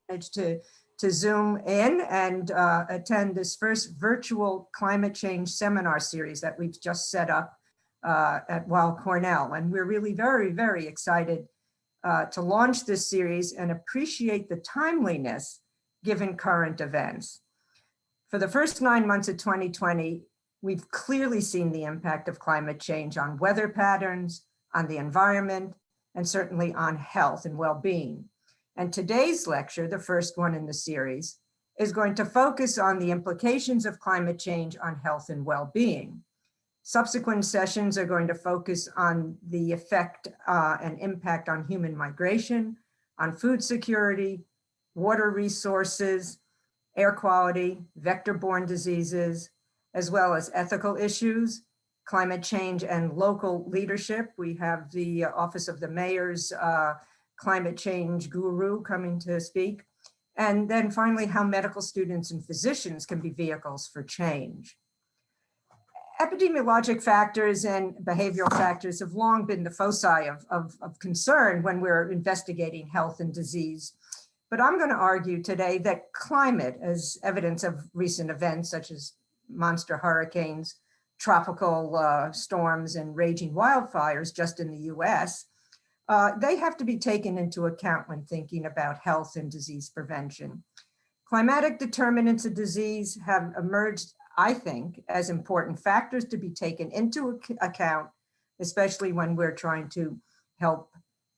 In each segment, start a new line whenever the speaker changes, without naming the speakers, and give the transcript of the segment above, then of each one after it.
managed to Zoom in and attend this first virtual climate change seminar series that we've just set up at Weill Cornell. And we're really very, very excited to launch this series and appreciate the timeliness given current events. For the first 9 months of 2020, we've clearly seen the impact of climate change on weather patterns, on the environment, and certainly on health and well-being. And today's lecture, the first one in the series, is going to focus on the implications of climate change on health and well-being. Subsequent sessions are going to focus on the effect and impact on human migration, on food security, water resources, air quality, vector-borne diseases, as well as ethical issues, climate change and local leadership. We have the Office of the Mayor's climate change guru coming to speak. And then finally, how medical students and physicians can be vehicles for change. Epidemiologic factors and behavioral factors have long been the foci of concern when we're investigating health and disease. But I'm going to argue today that climate, as evidence of recent events such as monster hurricanes, tropical storms, and raging wildfires just in the US, they have to be taken into account when thinking about health and disease prevention. Climatic determinants of disease have emerged, I think, as important factors to be taken into account, especially when we're trying to help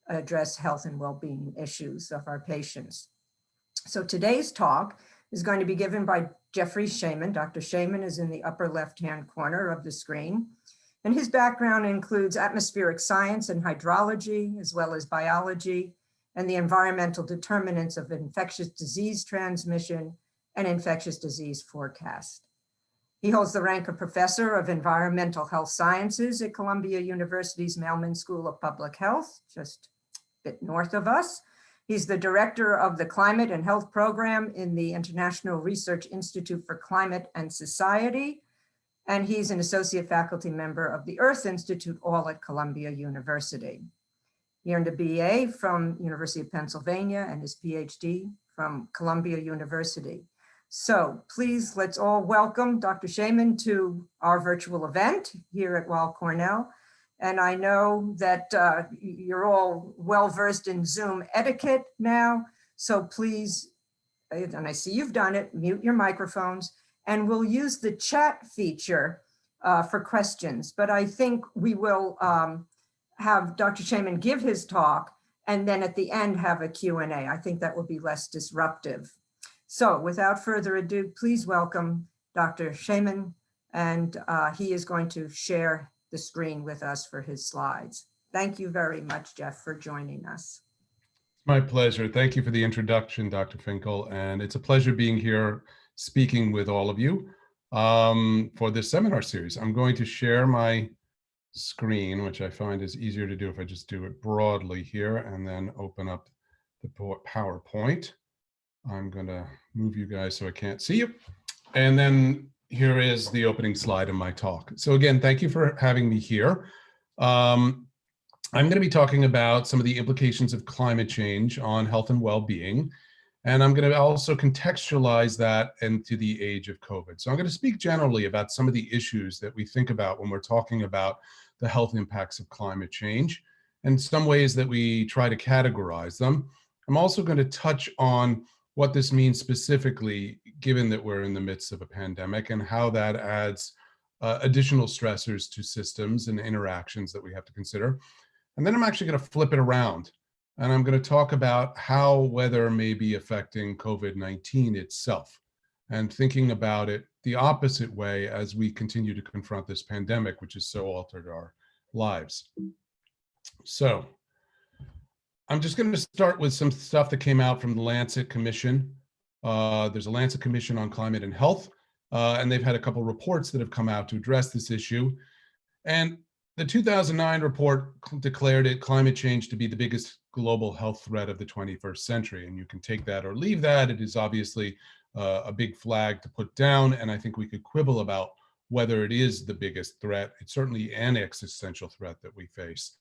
address health and well-being issues of our patients. So today's talk is going to be given by Jeffrey Shaman. Dr. Shaman is in the upper left-hand corner of the screen. And his background includes atmospheric science and hydrology, as well as biology, and the environmental determinants of infectious disease transmission and infectious disease forecast. He holds the rank of Professor of Environmental Health Sciences at Columbia University's Mailman School of Public Health, just a bit north of us. He's the Director of the Climate and Health Program in the International Research Institute for Climate and Society, and he's an associate faculty member of the Earth Institute, all at Columbia University. He earned a BA from University of Pennsylvania and his PhD from Columbia University. So please, let's all welcome Dr. Shaman to our virtual event here at Weill Cornell. And I know that you're all well-versed in Zoom etiquette now, so please, and I see you've done it, mute your microphones, and we'll use the chat feature for questions. But I think we will have Dr. Shaman give his talk, and then at the end have a Q&A. I think that will be less disruptive. So without further ado, please welcome Dr. Shaman, and he is going to share the screen with us for his slides. Thank you very much, Jeff, for joining us.
My pleasure. Thank you for the introduction, Dr. Finkel, and it's a pleasure being here speaking with all of you for this seminar series. I'm going to share my screen, which I find is easier to do if I just do it broadly here and then open up the PowerPoint. I'm going to move you guys so I can't see you. And then here is the opening slide of my talk. So again, thank you for having me here. I'm going to be talking about some of the implications of climate change on health and well-being. And I'm going to also contextualize that into the age of COVID. So I'm going to speak generally about some of the issues that we think about when we're talking about the health impacts of climate change and some ways that we try to categorize them. I'm also going to touch on what this means specifically, given that we're in the midst of a pandemic, and how that adds additional stressors to systems and interactions that we have to consider. And then I'm actually going to flip it around, and I'm going to talk about how weather may be affecting COVID-19 itself, and thinking about it the opposite way as we continue to confront this pandemic, which has so altered our lives. So I'm just going to start with some stuff that came out from the Lancet Commission. There's a Lancet Commission on Climate and Health, and they've had a couple reports that have come out to address this issue. And the 2009 report declared climate change to be the biggest global health threat of the 21st century. And you can take that or leave that. It is obviously a big flag to put down. And I think we could quibble about whether it is the biggest threat. It's certainly an existential threat that we face.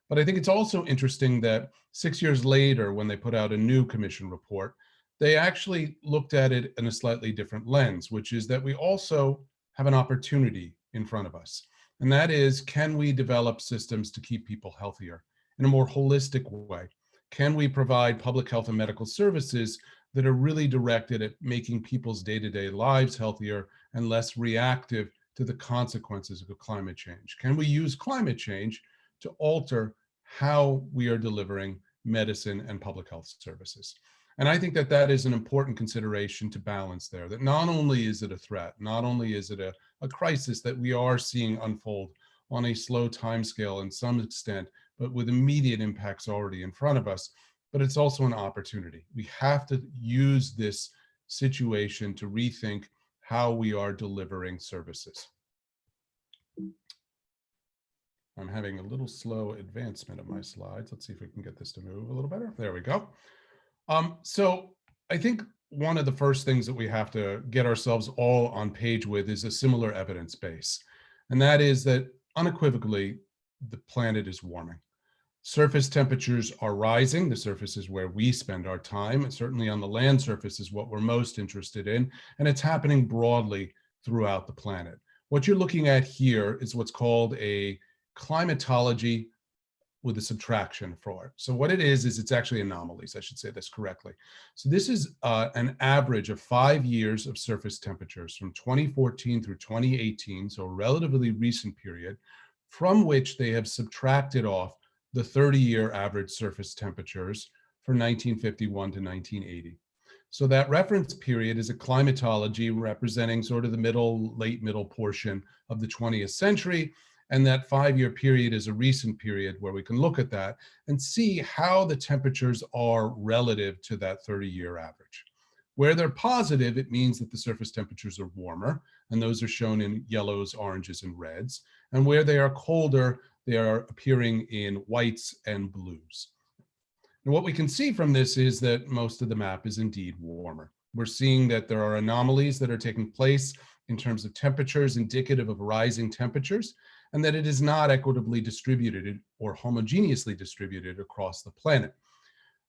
But I think it's also interesting that 6 years later, when they put out a new commission report, they actually looked at it in a slightly different lens, which is that we also have an opportunity in front of us. And that is, can we develop systems to keep people healthier in a more holistic way? Can we provide public health and medical services that are really directed at making people's day-to-day lives healthier and less reactive to the consequences of climate change? Can we use climate change to alter how we are delivering medicine and public health services? And I think that that is an important consideration to balance there, that not only is it a threat, not only is it a crisis that we are seeing unfold on a slow timescale in some extent, but with immediate impacts already in front of us, but it's also an opportunity. We have to use this situation to rethink how we are delivering services. I'm having a little slow advancement of my slides. Let's see if we can get this to move a little better. There we go. So I think one of the first things that we have to get ourselves all on page with is a similar evidence base. And that is that unequivocally, the planet is warming. Surface temperatures are rising. The surface is where we spend our time, and certainly on the land surface is what we're most interested in. And it's happening broadly throughout the planet. What you're looking at here is what's called a climatology with a subtraction for it. So what it is it's actually anomalies. I should say this correctly. So this is an average of 5 years of surface temperatures from 2014 through 2018, so a relatively recent period, from which they have subtracted off the 30-year average surface temperatures for 1951 to 1980. So that reference period is a climatology representing sort of the late middle portion of the 20th century. And that 5-year period is a recent period where we can look at that and see how the temperatures are relative to that 30-year average. Where they're positive, it means that the surface temperatures are warmer, and those are shown in yellows, oranges, and reds. And where they are colder, they are appearing in whites and blues. And what we can see from this is that most of the map is indeed warmer. We're seeing that there are anomalies that are taking place in terms of temperatures indicative of rising temperatures, and that it is not equitably distributed or homogeneously distributed across the planet.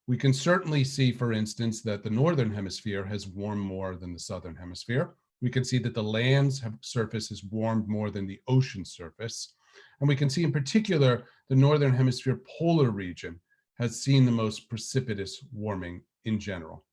We can certainly see, for instance, that the northern hemisphere has warmed more than the southern hemisphere. We can see that the land's surface has warmed more than the ocean surface. And we can see in particular, the northern hemisphere polar region has seen the most precipitous warming in general.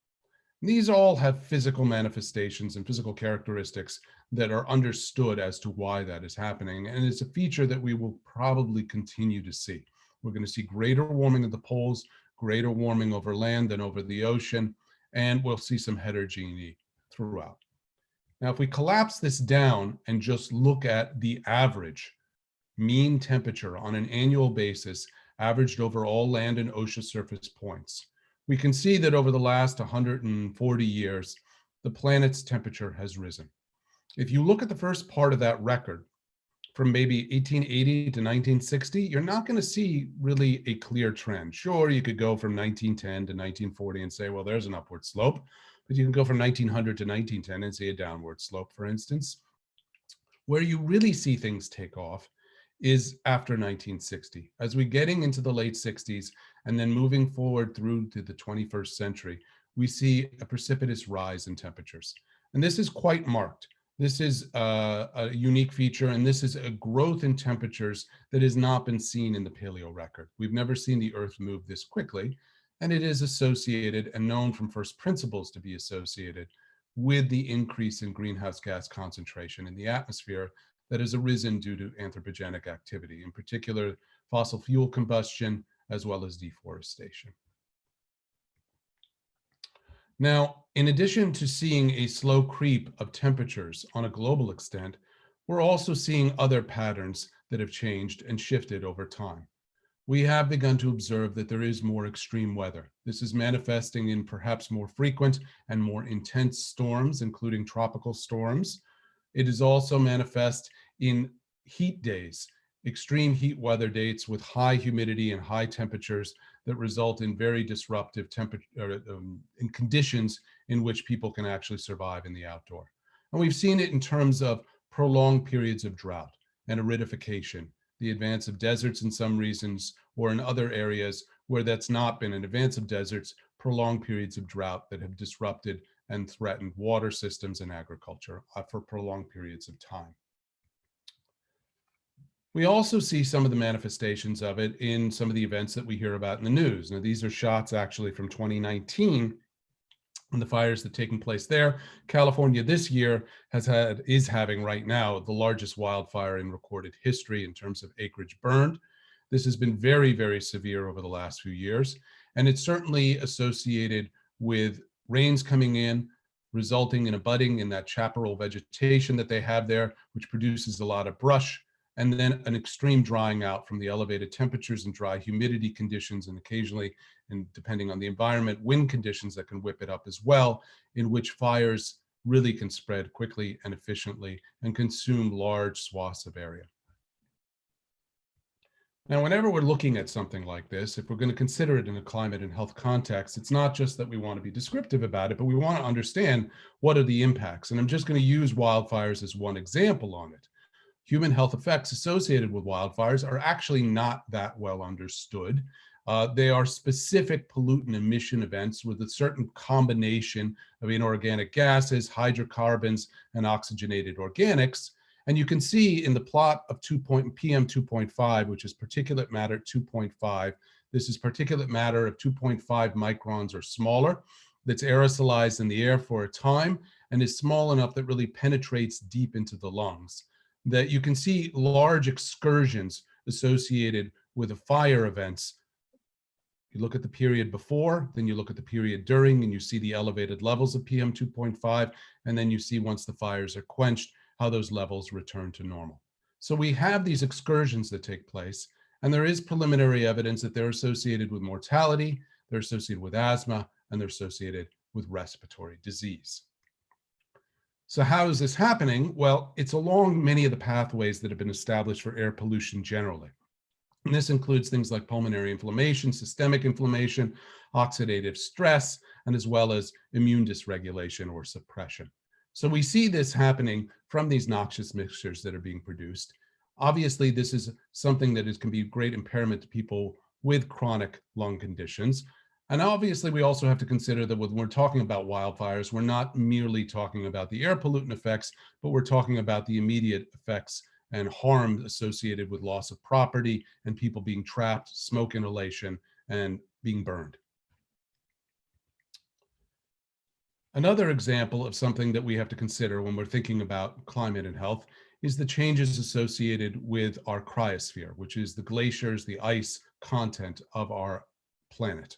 These all have physical manifestations and physical characteristics that are understood as to why that is happening. And it's a feature that we will probably continue to see. We're going to see greater warming at the poles, greater warming over land than over the ocean, and we'll see some heterogeneity throughout. Now, if we collapse this down and just look at the average mean temperature on an annual basis, averaged over all land and ocean surface points, we can see that over the last 140 years, the planet's temperature has risen. If you look at the first part of that record, from maybe 1880 to 1960, you're not going to see really a clear trend. Sure, you could go from 1910 to 1940 and say, well, there's an upward slope, but you can go from 1900 to 1910 and see a downward slope, for instance. Where you really see things take off is after 1960. As we're getting into the late 60s and then moving forward through to the 21st century, we see a precipitous rise in temperatures. And this is quite marked. This is a unique feature, and this is a growth in temperatures that has not been seen in the paleo record. We've never seen the Earth move this quickly, and it is associated and known from first principles to be associated with the increase in greenhouse gas concentration in the atmosphere that has arisen due to anthropogenic activity, in particular fossil fuel combustion, as well as deforestation. Now, in addition to seeing a slow creep of temperatures on a global extent, we're also seeing other patterns that have changed and shifted over time. We have begun to observe that there is more extreme weather. This is manifesting in perhaps more frequent and more intense storms, including tropical storms. It is also manifest in heat days, extreme heat weather dates with high humidity and high temperatures that result in very disruptive in conditions in which people can actually survive in the outdoor. And we've seen it in terms of prolonged periods of drought and aridification, the advance of deserts in some regions, or in other areas where that's not been an advance of deserts, prolonged periods of drought that have disrupted and threatened water systems and agriculture for prolonged periods of time. We also see some of the manifestations of it in some of the events that we hear about in the news. Now, these are shots actually from 2019 and the fires that are taking place there. California this year is having right now the largest wildfire in recorded history in terms of acreage burned. This has been very, very severe over the last few years, and it's certainly associated with rains coming in, resulting in a budding in that chaparral vegetation that they have there, which produces a lot of brush, and then an extreme drying out from the elevated temperatures and dry humidity conditions, and occasionally, and depending on the environment, wind conditions that can whip it up as well, in which fires really can spread quickly and efficiently and consume large swaths of area. Now, whenever we're looking at something like this, if we're going to consider it in a climate and health context, it's not just that we want to be descriptive about it, but we want to understand what are the impacts. And I'm just going to use wildfires as one example on it. Human health effects associated with wildfires are actually not that well understood. They are specific pollutant emission events with a certain combination of inorganic gases, hydrocarbons, and oxygenated organics. And you can see in the plot of PM 2.5, which is particulate matter 2.5, this is particulate matter of 2.5 microns or smaller that's aerosolized in the air for a time and is small enough that really penetrates deep into the lungs. That you can see large excursions associated with the fire events. You look at the period before, then you look at the period during, and you see the elevated levels of PM 2.5, and then you see once the fires are quenched, how those levels return to normal. So we have these excursions that take place, and there is preliminary evidence that they're associated with mortality, they're associated with asthma, and they're associated with respiratory disease. So how is this happening? Well, it's along many of the pathways that have been established for air pollution generally. And this includes things like pulmonary inflammation, systemic inflammation, oxidative stress, and as well as immune dysregulation or suppression. So we see this happening from these noxious mixtures that are being produced. Obviously, this is something that can be a great impairment to people with chronic lung conditions. And obviously, we also have to consider that when we're talking about wildfires, we're not merely talking about the air pollutant effects, but we're talking about the immediate effects and harm associated with loss of property and people being trapped, smoke inhalation, and being burned. Another example of something that we have to consider when we're thinking about climate and health is the changes associated with our cryosphere, which is the glaciers, the ice content of our planet.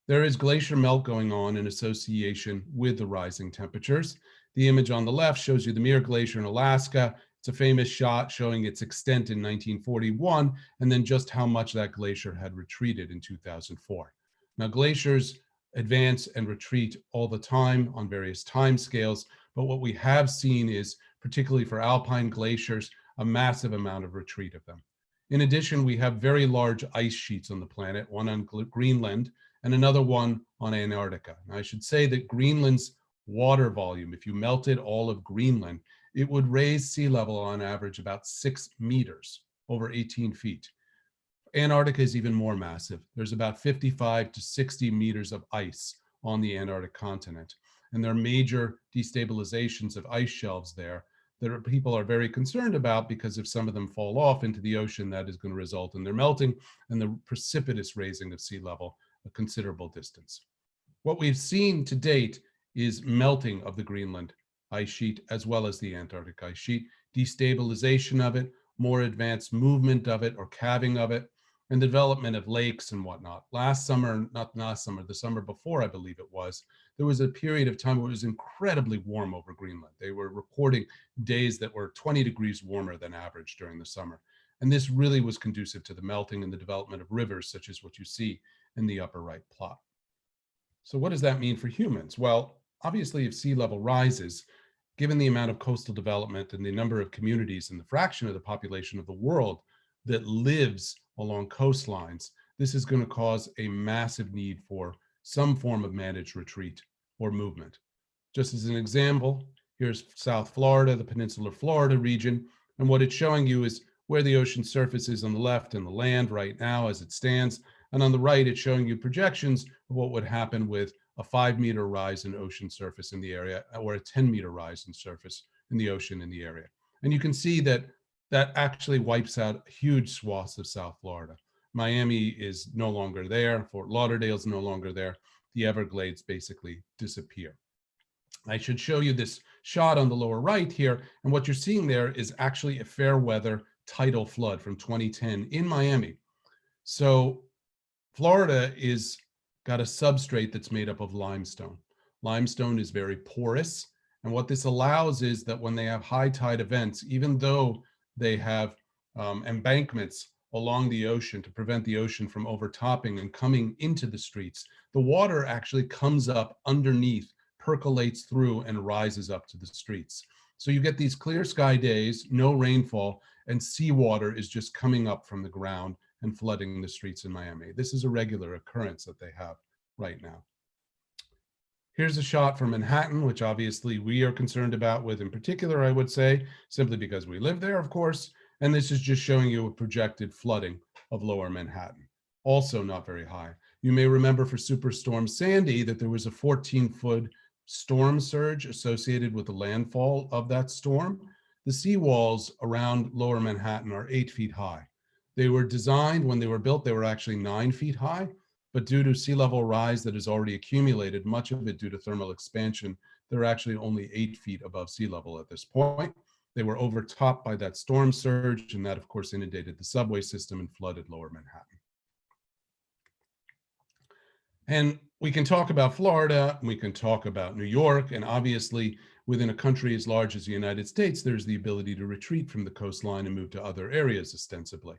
There is glacier melt going on in association with the rising temperatures. The image on the left shows you the Muir Glacier in Alaska. It's a famous shot showing its extent in 1941, and then just how much that glacier had retreated in 2004. Now, glaciers advance and retreat all the time on various time scales, but what we have seen is, particularly for alpine glaciers, a massive amount of retreat of them. In addition, we have very large ice sheets on the planet, one on Greenland and another one on Antarctica. Now, I should say that Greenland's water volume, if you melted all of Greenland, it would raise sea level on average about 6 meters, over 18 feet. Antarctica is even more massive. There's about 55 to 60 meters of ice on the Antarctic continent. And there are major destabilizations of ice shelves there that people are very concerned about, because if some of them fall off into the ocean, that is going to result in their melting and the precipitous raising of sea level a considerable distance. What we've seen to date is melting of the Greenland ice sheet as well as the Antarctic ice sheet, destabilization of it, more advanced movement of it or calving of it, and development of lakes and whatnot. Last summer, not last summer, the summer before, I believe it was, there was a period of time where it was incredibly warm over Greenland. They were recording days that were 20 degrees warmer than average during the summer. And this really was conducive to the melting and the development of rivers, such as what you see in the upper right plot. So what does that mean for humans? Well, obviously, if sea level rises, given the amount of coastal development and the number of communities and the fraction of the population of the world that lives along coastlines, this is going to cause a massive need for some form of managed retreat or movement. Just as an example, here's South Florida, the Peninsular Florida region, and what it's showing you is where the ocean surface is on the left and the land right now as it stands, And on the right, it's showing you projections of what would happen with a 5-meter rise in ocean surface in the area or a 10-meter rise in surface in the ocean in the area. And you can see that that actually wipes out huge swaths of South Florida. Miami is no longer there. Fort Lauderdale is no longer there. The Everglades basically disappear. I should show you this shot on the lower right here. And what you're seeing there is actually a fair weather tidal flood from 2010 in Miami. So Florida is got a substrate that's made up of limestone. Limestone is very porous. And what this allows is that when they have high tide events, even though they have embankments along the ocean to prevent the ocean from overtopping and coming into the streets, the water actually comes up underneath, percolates through, and rises up to the streets. So you get these clear sky days, no rainfall, and seawater is just coming up from the ground and flooding the streets in Miami. This is a regular occurrence that they have right now. Here's a shot from Manhattan, which obviously we are concerned about with in particular, I would say, simply because we live there, of course. And this is just showing you a projected flooding of lower Manhattan, also not very high. You may remember for Superstorm Sandy that there was a 14-foot storm surge associated with the landfall of that storm. The seawalls around lower Manhattan are 8 feet high. They were designed, when they were built, they were actually 9 feet high, but due to sea level rise that has already accumulated, much of it due to thermal expansion, they're actually only 8 feet above sea level at this point. They were overtopped by that storm surge, and that, of course, inundated the subway system and flooded lower Manhattan. And we can talk about Florida, we can talk about New York, and obviously within a country as large as the United States, there's the ability to retreat from the coastline and move to other areas ostensibly.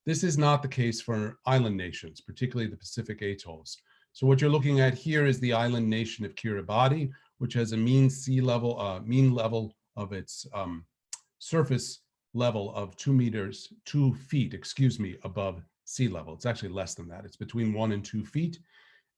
This is not the case for island nations, particularly the Pacific atolls. So what you're looking at here is the island nation of Kiribati, which has a mean level of its surface level of 2 feet, above sea level. It's actually less than that. It's between 1 and 2 feet.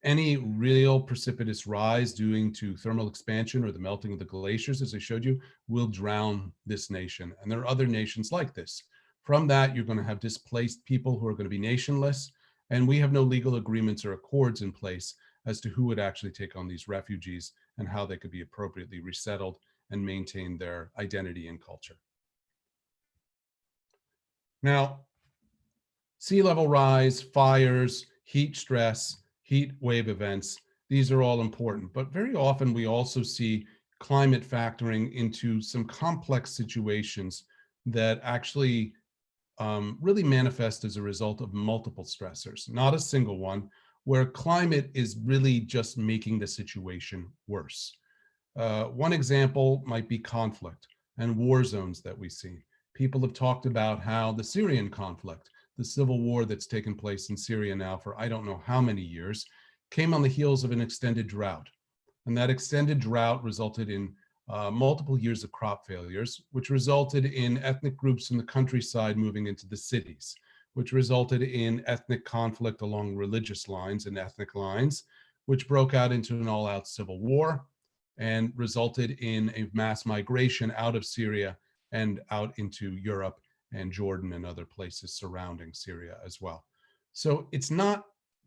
Any real precipitous rise due to thermal expansion or the melting of the glaciers, as I showed you, will drown this nation. And there are other nations like this. From that, you're going to have displaced people who are going to be nationless. And we have no legal agreements or accords in place as to who would actually take on these refugees and how they could be appropriately resettled and maintain their identity and culture. Now, sea level rise, fires, heat stress, heat wave events, these are all important, but very often we also see climate factoring into some complex situations that actually really manifest as a result of multiple stressors, not a single one, where climate is really just making the situation worse. One example might be conflict and war zones that we see. People have talked about how the Syrian conflict, the civil war that's taken place in Syria now for I don't know how many years, came on the heels of an extended drought. And that extended drought resulted in multiple years of crop failures, which resulted in ethnic groups in the countryside moving into the cities, which resulted in ethnic conflict along religious lines and ethnic lines, which broke out into an all-out civil war and resulted in a mass migration out of Syria and out into Europe and Jordan and other places surrounding Syria as well. So it's not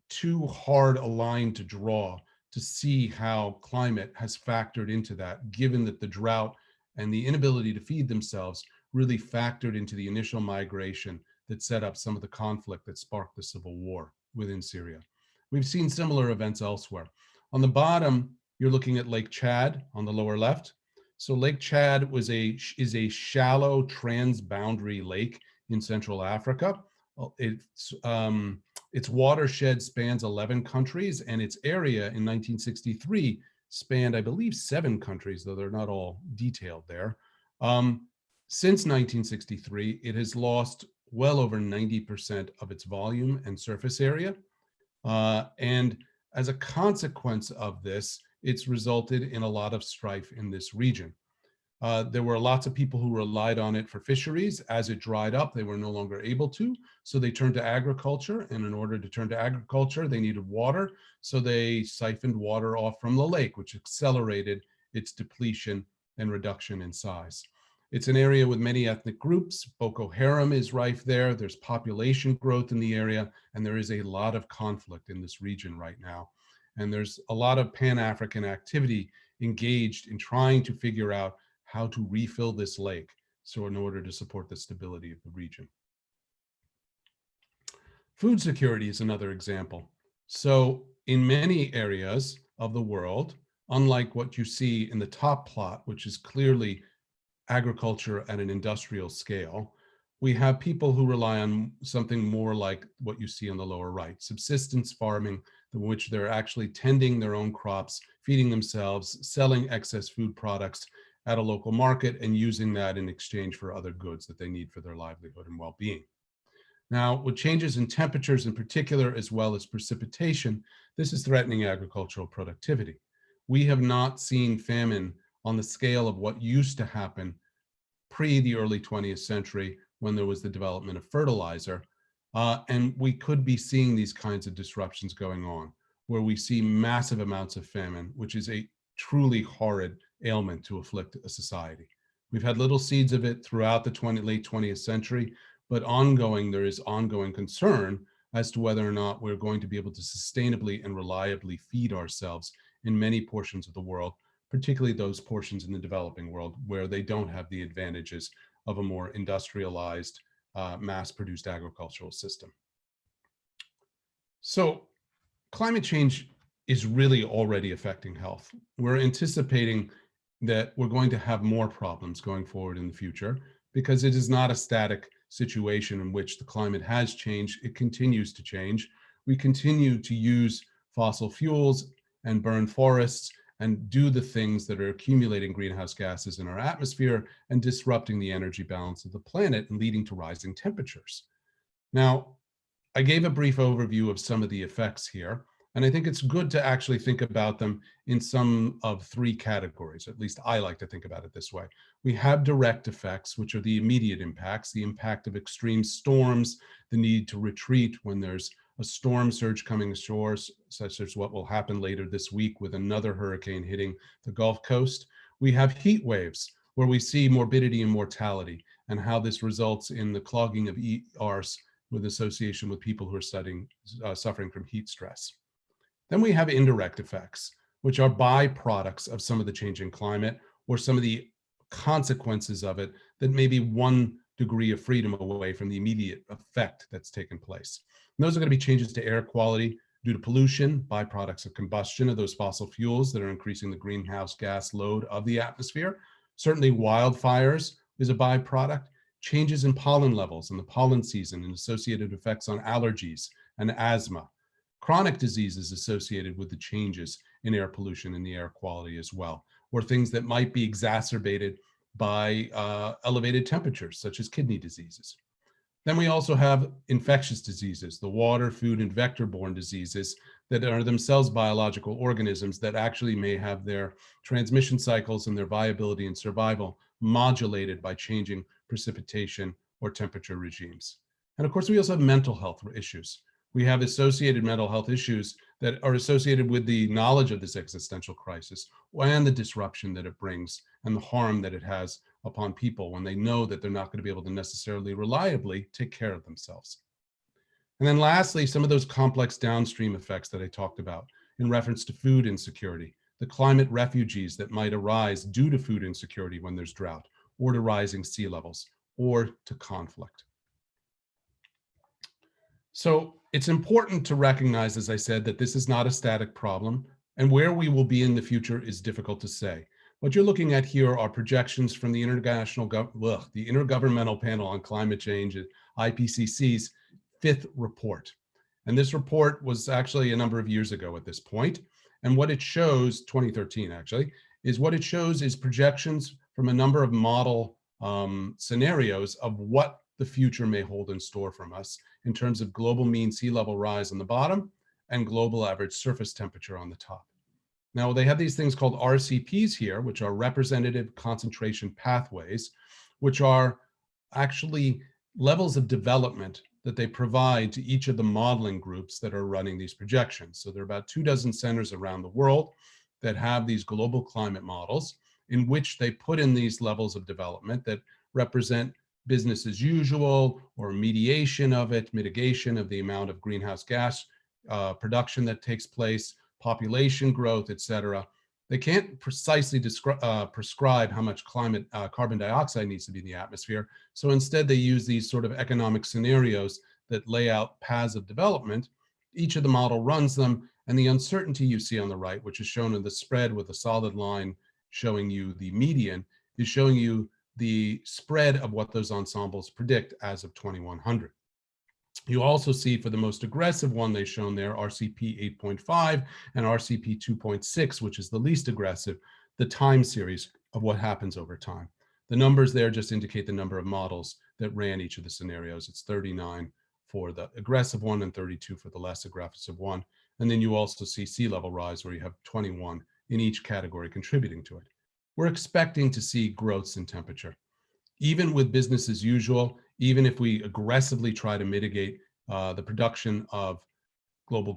too hard a line to draw to see how climate has factored into that, given that the drought and the inability to feed themselves really factored into the initial migration that set up some of the conflict that sparked the civil war within Syria. We've seen similar events elsewhere. On the bottom, you're looking at Lake Chad on the lower left. So Lake Chad is a shallow transboundary lake in Central Africa. Its watershed spans 11 countries, and its area in 1963 spanned, I believe, 7 countries, though they're not all detailed there. Since 1963, it has lost well over 90% of its volume and surface area. And as a consequence of this, it's resulted in a lot of strife in this region. There were lots of people who relied on it for fisheries. As it dried up, they were no longer able to, so they turned to agriculture. And in order to turn to agriculture, they needed water. So they siphoned water off from the lake, which accelerated its depletion and reduction in size. It's an area with many ethnic groups. Boko Haram is rife there. There's population growth in the area, and there is a lot of conflict in this region right now. And there's a lot of Pan-African activity engaged in trying to figure out how to refill this lake, so in order to support the stability of the region. Food security is another example. So in many areas of the world, unlike what you see in the top plot, which is clearly agriculture at an industrial scale, we have people who rely on something more like what you see on the lower right, subsistence farming, in which they're actually tending their own crops, feeding themselves, selling excess food products at a local market, and using that in exchange for other goods that they need for their livelihood and well-being. Now, with changes in temperatures in particular, as well as precipitation, this is threatening agricultural productivity. We have not seen famine on the scale of what used to happen pre the early 20th century when there was the development of fertilizer. And we could be seeing these kinds of disruptions going on, where we see massive amounts of famine, which is a truly horrid ailment to afflict a society. We've had little seeds of it throughout the late 20th century, but there is ongoing concern as to whether or not we're going to be able to sustainably and reliably feed ourselves in many portions of the world, particularly those portions in the developing world where they don't have the advantages of a more industrialized, mass-produced agricultural system. So climate change is really already affecting health. We're anticipating that we're going to have more problems going forward in the future because it is not a static situation in which the climate has changed. It continues to change. We continue to use fossil fuels and burn forests and do the things that are accumulating greenhouse gases in our atmosphere and disrupting the energy balance of the planet and leading to rising temperatures. Now, I gave a brief overview of some of the effects here, and I think it's good to actually think about them in some of three categories. At least I like to think about it this way. We have direct effects, which are the immediate impacts, the impact of extreme storms, the need to retreat when there's a storm surge coming ashore, such as what will happen later this week with another hurricane hitting the Gulf Coast. We have heat waves, where we see morbidity and mortality, and how this results in the clogging of ERs with association with people who are suffering from heat stress. Then we have indirect effects, which are byproducts of some of the changing climate or some of the consequences of it that may be 1 degree of freedom away from the immediate effect that's taken place. And those are going to be changes to air quality due to pollution, byproducts of combustion of those fossil fuels that are increasing the greenhouse gas load of the atmosphere. Certainly wildfires is a byproduct. Changes in pollen levels in the pollen season and associated effects on allergies and asthma. Chronic diseases associated with the changes in air pollution and the air quality as well, or things that might be exacerbated by elevated temperatures, such as kidney diseases. Then we also have infectious diseases, the water, food, and vector-borne diseases that are themselves biological organisms that actually may have their transmission cycles and their viability and survival modulated by changing precipitation or temperature regimes. And of course, we also have mental health issues. We have associated mental health issues that are associated with the knowledge of this existential crisis and the disruption that it brings and the harm that it has upon people when they know that they're not going to be able to necessarily reliably take care of themselves. And then lastly, some of those complex downstream effects that I talked about in reference to food insecurity, the climate refugees that might arise due to food insecurity when there's drought, or to rising sea levels, or to conflict. So it's important to recognize, as I said, that this is not a static problem, and where we will be in the future is difficult to say. What you're looking at here are projections from the Intergovernmental Panel on Climate Change, IPCC's 5th report. And this report was actually a number of years ago at this point. And what it shows, 2013 actually, is what it shows is projections from a number of model scenarios of what the future may hold in store from us in terms of global mean sea level rise on the bottom and global average surface temperature on the top. Now, they have these things called RCPs here, which are representative concentration pathways, which are actually levels of development that they provide to each of the modeling groups that are running these projections. So there are about 24 centers around the world that have these global climate models. in which they put in these levels of development that represent business as usual or mediation of it, mitigation of the amount of greenhouse gas production that takes place, population growth, et cetera. They can't precisely prescribe how much carbon dioxide needs to be in the atmosphere. So instead, they use these sort of economic scenarios that lay out paths of development. Each of the model runs them, and the uncertainty you see on the right, which is shown in the spread with a solid line showing you the median, is showing you the spread of what those ensembles predict as of 2100. You also see for the most aggressive one they've shown there, RCP 8.5 and RCP 2.6, which is the least aggressive, the time series of what happens over time. The numbers there just indicate the number of models that ran each of the scenarios. It's 39 for the aggressive one and 32 for the less aggressive one. And then you also see sea level rise where you have 21 in each category contributing to it. We're expecting to see growths in temperature. Even with business as usual, even if we aggressively try to mitigate the production of global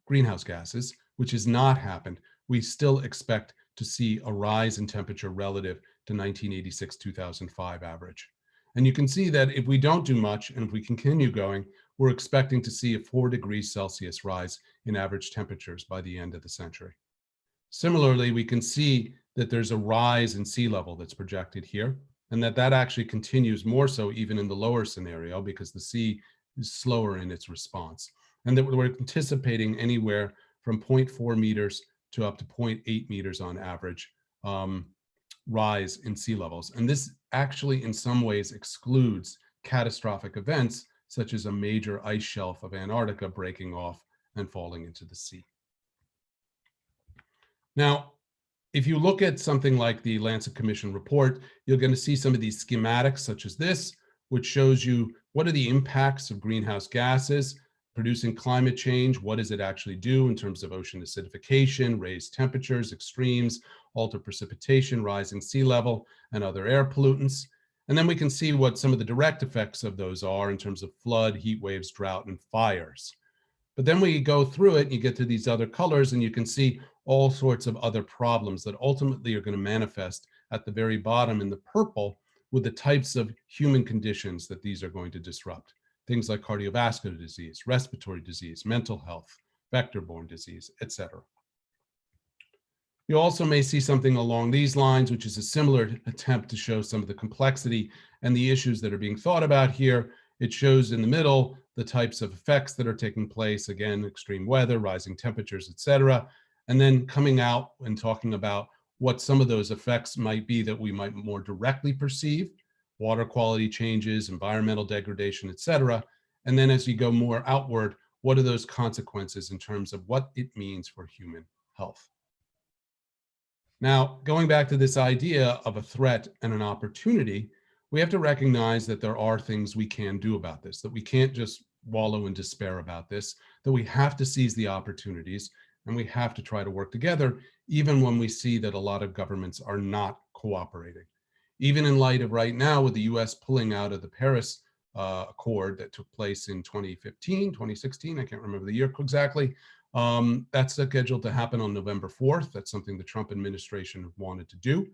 greenhouse gases, which has not happened, we still expect to see a rise in temperature relative to 1986-2005 average. And you can see that if we don't do much and if we continue going, we're expecting to see a 4 degrees Celsius rise in average temperatures by the end of the century. Similarly, we can see that there's a rise in sea level that's projected here, and that actually continues more so even in the lower scenario because the sea is slower in its response. And that we're anticipating anywhere from 0.4 meters to up to 0.8 meters on average rise in sea levels. And this actually in some ways excludes catastrophic events such as a major ice shelf of Antarctica breaking off and falling into the sea. Now, if you look at something like the Lancet Commission report, you're going to see some of these schematics such as this, which shows you what are the impacts of greenhouse gases producing climate change, what does it actually do in terms of ocean acidification, raised temperatures, extremes, alter precipitation, rising sea level, and other air pollutants. And then we can see what some of the direct effects of those are in terms of flood, heat waves, drought, and fires. But then we go through it and you get to these other colors and you can see all sorts of other problems that ultimately are going to manifest at the very bottom in the purple with the types of human conditions that these are going to disrupt. Things like cardiovascular disease, respiratory disease, mental health, vector-borne disease, etc. You also may see something along these lines, which is a similar attempt to show some of the complexity and the issues that are being thought about here. It shows in the middle the types of effects that are taking place, again, extreme weather, rising temperatures, etc. And then coming out and talking about what some of those effects might be that we might more directly perceive, water quality changes, environmental degradation, etc. And then as you go more outward, what are those consequences in terms of what it means for human health? Now, going back to this idea of a threat and an opportunity, we have to recognize that there are things we can do about this, that we can't just wallow in despair about this, that we have to seize the opportunities and we have to try to work together, even when we see that a lot of governments are not cooperating. Even in light of right now with the US pulling out of the Paris Accord that took place in 2015, 2016, I can't remember the year exactly. That's scheduled to happen on November 4th. That's something the Trump administration wanted to do.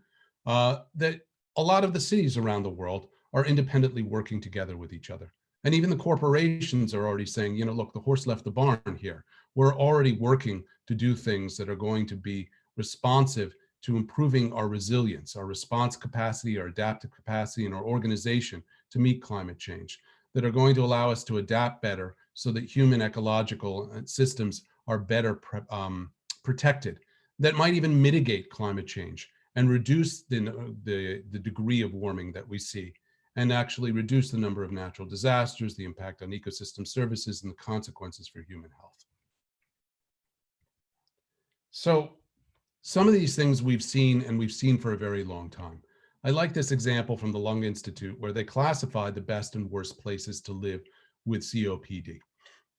That a lot of the cities around the world are independently working together with each other. And even the corporations are already saying, you know, look, the horse left the barn here. We're already working to do things that are going to be responsive to improving our resilience, our response capacity, our adaptive capacity, and our organization to meet climate change, that are going to allow us to adapt better so that human ecological systems are better protected, that might even mitigate climate change and reduce the degree of warming that we see, and actually reduce the number of natural disasters, the impact on ecosystem services, and the consequences for human health. So some of these things we've seen, and we've seen for a very long time. I like this example from the Lung Institute, where they classified the best and worst places to live with COPD.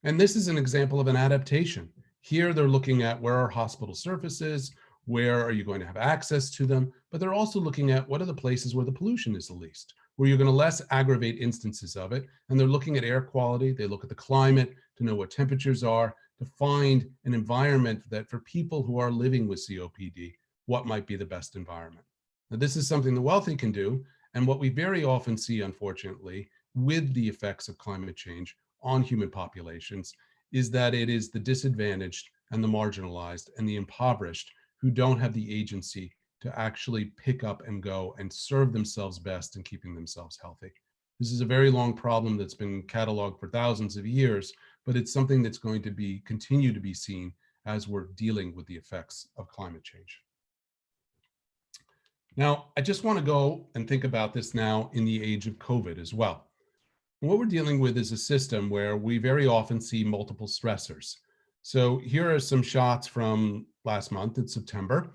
And this is an example of an adaptation. Here they're looking at where are hospital surfaces, where are you going to have access to them, but they're also looking at what are the places where the pollution is the least, where you're going to less aggravate instances of it. And they're looking at air quality, they look at the climate to know what temperatures are, to find an environment that for people who are living with COPD what might be the best environment. Now, this is something the wealthy can do, and what we very often see, unfortunately, with the effects of climate change on human populations is that it is the disadvantaged and the marginalized and the impoverished who don't have the agency to actually pick up and go and serve themselves best in keeping themselves healthy. This is a very long problem that's been cataloged for thousands of years, but it's something that's going to continue to be seen as we're dealing with the effects of climate change. Now, I just want to go and think about this now in the age of COVID as well. What we're dealing with is a system where we very often see multiple stressors. So here are some shots from last month in September.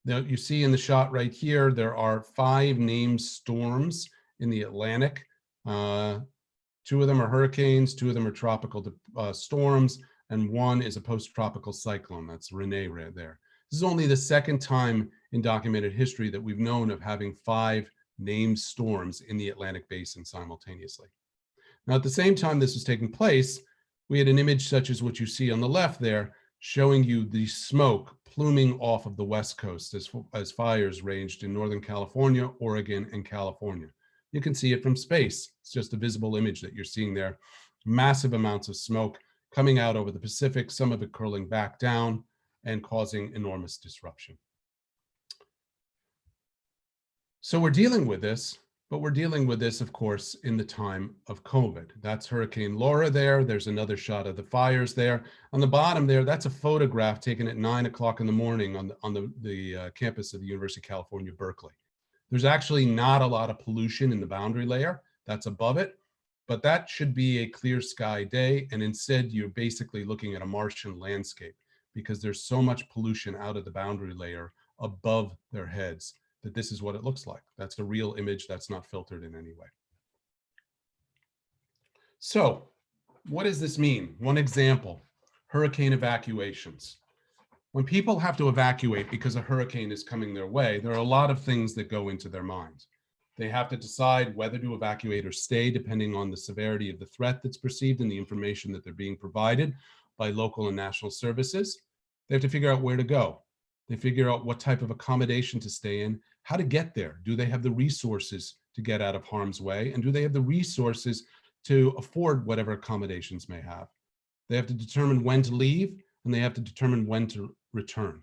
Now you see in the shot right here, there are 5 named storms in the Atlantic. 2 of them are hurricanes, 2 of them are tropical storms, and 1 is a post-tropical cyclone. That's Rene right there. This is only the second time in documented history that we've known of having 5 named storms in the Atlantic basin simultaneously. Now, at the same time this was taking place, we had an image such as what you see on the left there, showing you the smoke pluming off of the West Coast as fires raged in Northern California, Oregon, and California. You can see it from space. It's just a visible image that you're seeing there. Massive amounts of smoke coming out over the Pacific, some of it curling back down and causing enormous disruption. So we're dealing with this, but we're dealing with this, of course, in the time of COVID. That's Hurricane Laura there. There's another shot of the fires there. On the bottom there, that's a photograph taken at 9 o'clock in the morning on the campus of the University of California, Berkeley. There's actually not a lot of pollution in the boundary layer that's above it, but that should be a clear sky day. And instead, you're basically looking at a Martian landscape because there's so much pollution out of the boundary layer above their heads that this is what it looks like. That's a real image that's not filtered in any way. So what does this mean? One example, hurricane evacuations. When people have to evacuate because a hurricane is coming their way, there are a lot of things that go into their minds. They have to decide whether to evacuate or stay, depending on the severity of the threat that's perceived and the information that they're being provided by local and national services. They have to figure out where to go. They figure out what type of accommodation to stay in, how to get there. Do they have the resources to get out of harm's way? And do they have the resources to afford whatever accommodations may have? They have to determine when to leave, and they have to determine when to return.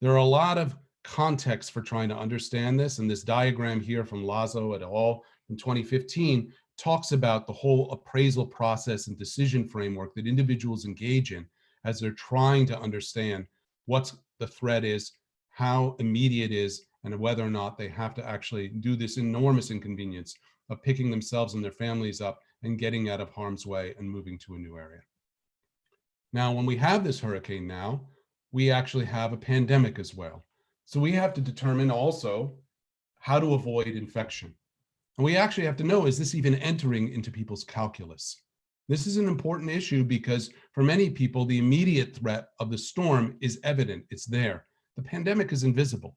There are a lot of contexts for trying to understand this, and this diagram here from Lazo et al. In 2015 talks about the whole appraisal process and decision framework that individuals engage in as they're trying to understand what the threat is, how immediate it is, and whether or not they have to actually do this enormous inconvenience of picking themselves and their families up and getting out of harm's way and moving to a new area. Now, when we have this hurricane now, we actually have a pandemic as well. So we have to determine also how to avoid infection. And we actually have to know, is this even entering into people's calculus? This is an important issue because for many people, the immediate threat of the storm is evident, it's there. The pandemic is invisible.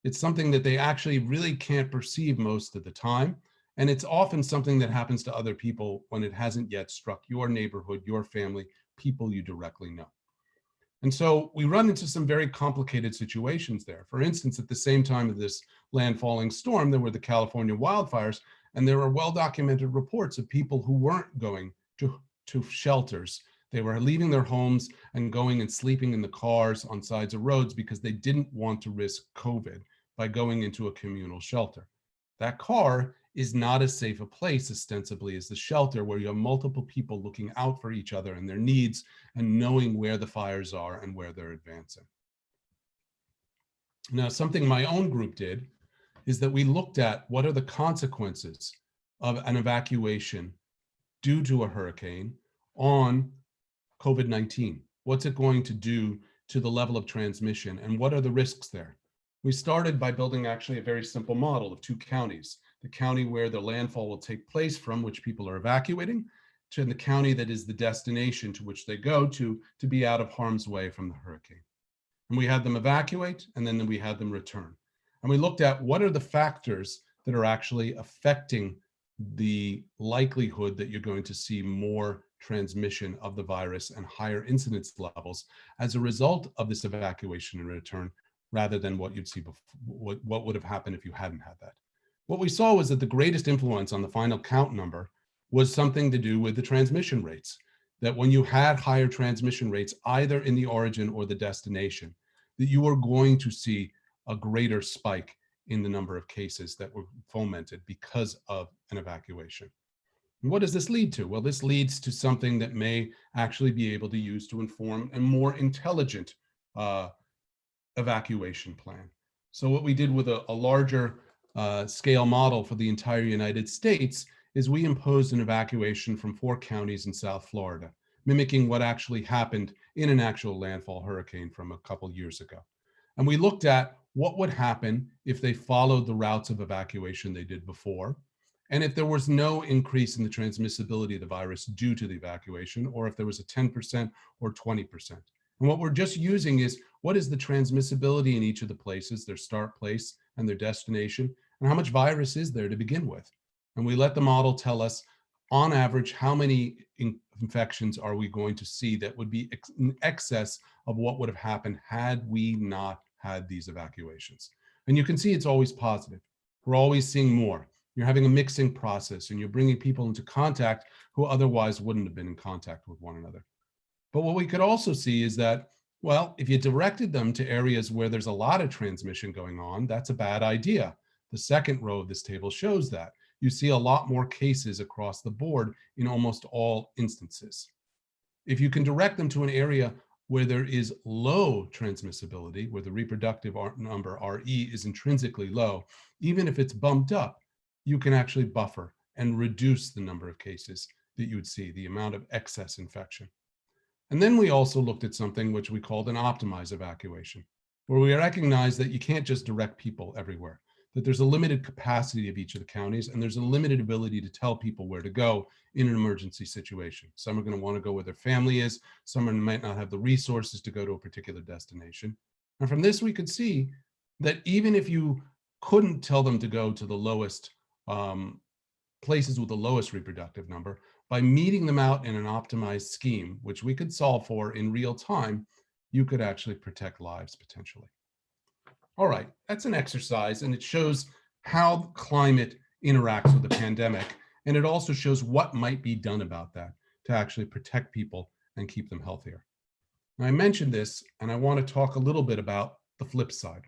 It's something that they actually really can't perceive most of the time. And it's often something that happens to other people when it hasn't yet struck your neighborhood, your family, people you directly know. And so we run into some very complicated situations there. For instance, at the same time of this landfalling storm, there were the California wildfires, and there were well-documented reports of people who weren't going to shelters. They were leaving their homes and going and sleeping in the cars on sides of roads because they didn't want to risk COVID by going into a communal shelter. That car is not as safe a place ostensibly as the shelter, where you have multiple people looking out for each other and their needs and knowing where the fires are and where they're advancing. Now, something my own group did is that we looked at what are the consequences of an evacuation due to a hurricane on COVID-19. What's it going to do to the level of transmission, and what are the risks there? We started by building actually a very simple model of 2 counties, the county where the landfall will take place from which people are evacuating, to the county that is the destination to which they go to be out of harm's way from the hurricane. And we had them evacuate, and then we had them return. And we looked at what are the factors that are actually affecting the likelihood that you're going to see more transmission of the virus and higher incidence levels as a result of this evacuation and return rather than what you'd see before, what would have happened if you hadn't had that. What we saw was that the greatest influence on the final count number was something to do with the transmission rates, that when you had higher transmission rates, either in the origin or the destination, that you were going to see a greater spike in the number of cases that were fomented because of an evacuation. And what does this lead to? Well, this leads to something that may actually be able to use to inform a more intelligent evacuation plan. So what we did with a larger scale model for the entire United States is we imposed an evacuation from 4 counties in South Florida, mimicking what actually happened in an actual landfall hurricane from a couple years ago. And we looked at what would happen if they followed the routes of evacuation they did before, and if there was no increase in the transmissibility of the virus due to the evacuation, or if there was a 10% or 20%. And what we're just using is what is the transmissibility in each of the places, their start place and their destination, and how much virus is there to begin with. And we let the model tell us, on average, how many infections are we going to see that would be in excess of what would have happened had we not had these evacuations. And you can see it's always positive. We're always seeing more. You're having a mixing process and you're bringing people into contact who otherwise wouldn't have been in contact with one another. But what we could also see is that, well, if you directed them to areas where there's a lot of transmission going on, that's a bad idea. The second row of this table shows that. You see a lot more cases across the board in almost all instances. If you can direct them to an area where there is low transmissibility, where the reproductive number, RE, is intrinsically low, even if it's bumped up, you can actually buffer and reduce the number of cases that you would see, the amount of excess infection. And then we also looked at something which we called an optimized evacuation, where we recognized that you can't just direct people everywhere, that there's a limited capacity of each of the counties, and there's a limited ability to tell people where to go in an emergency situation. Some are going to want to go where their family is. Some might not have the resources to go to a particular destination. And from this, we could see that even if you couldn't tell them to go to the lowest places with the lowest reproductive number, by meeting them out in an optimized scheme, which we could solve for in real time, you could actually protect lives potentially. All right, that's an exercise, and it shows how climate interacts with the pandemic. And it also shows what might be done about that to actually protect people and keep them healthier. Now, I mentioned this, and I want to talk a little bit about the flip side,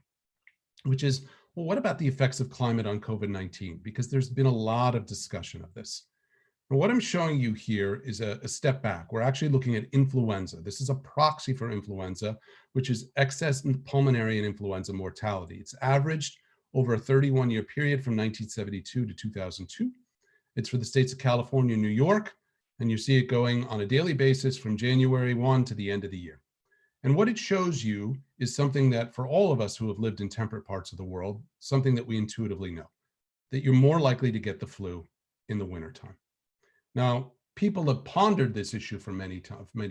which is, well, what about the effects of climate on COVID-19? Because there's been a lot of discussion of this. And what I'm showing you here is a step back. We're actually looking at influenza. This is a proxy for influenza, which is excess pulmonary and influenza mortality. It's averaged over a 31-year period from 1972 to 2002. It's for the states of California and New York, and you see it going on a daily basis from January 1 to the end of the year. And what it shows you is something that for all of us who have lived in temperate parts of the world, something that we intuitively know, that you're more likely to get the flu in the wintertime. Now, people have pondered this issue for many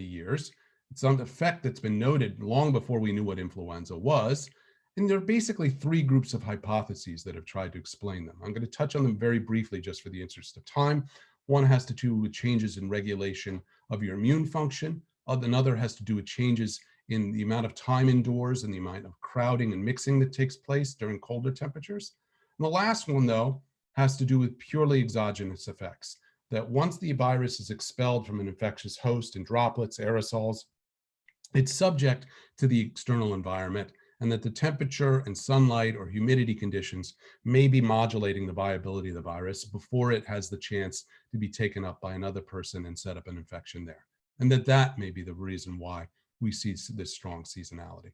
years. It's an effect that's been noted long before we knew what influenza was. And there are basically 3 groups of hypotheses that have tried to explain them. I'm going to touch on them very briefly just for the interest of time. One has to do with changes in regulation of your immune function. Another has to do with changes in the amount of time indoors and the amount of crowding and mixing that takes place during colder temperatures. And the last one, though, has to do with purely exogenous effects, that once the virus is expelled from an infectious host in droplets, aerosols, it's subject to the external environment, and that the temperature and sunlight or humidity conditions may be modulating the viability of the virus before it has the chance to be taken up by another person and set up an infection there. And that may be the reason why we see this strong seasonality.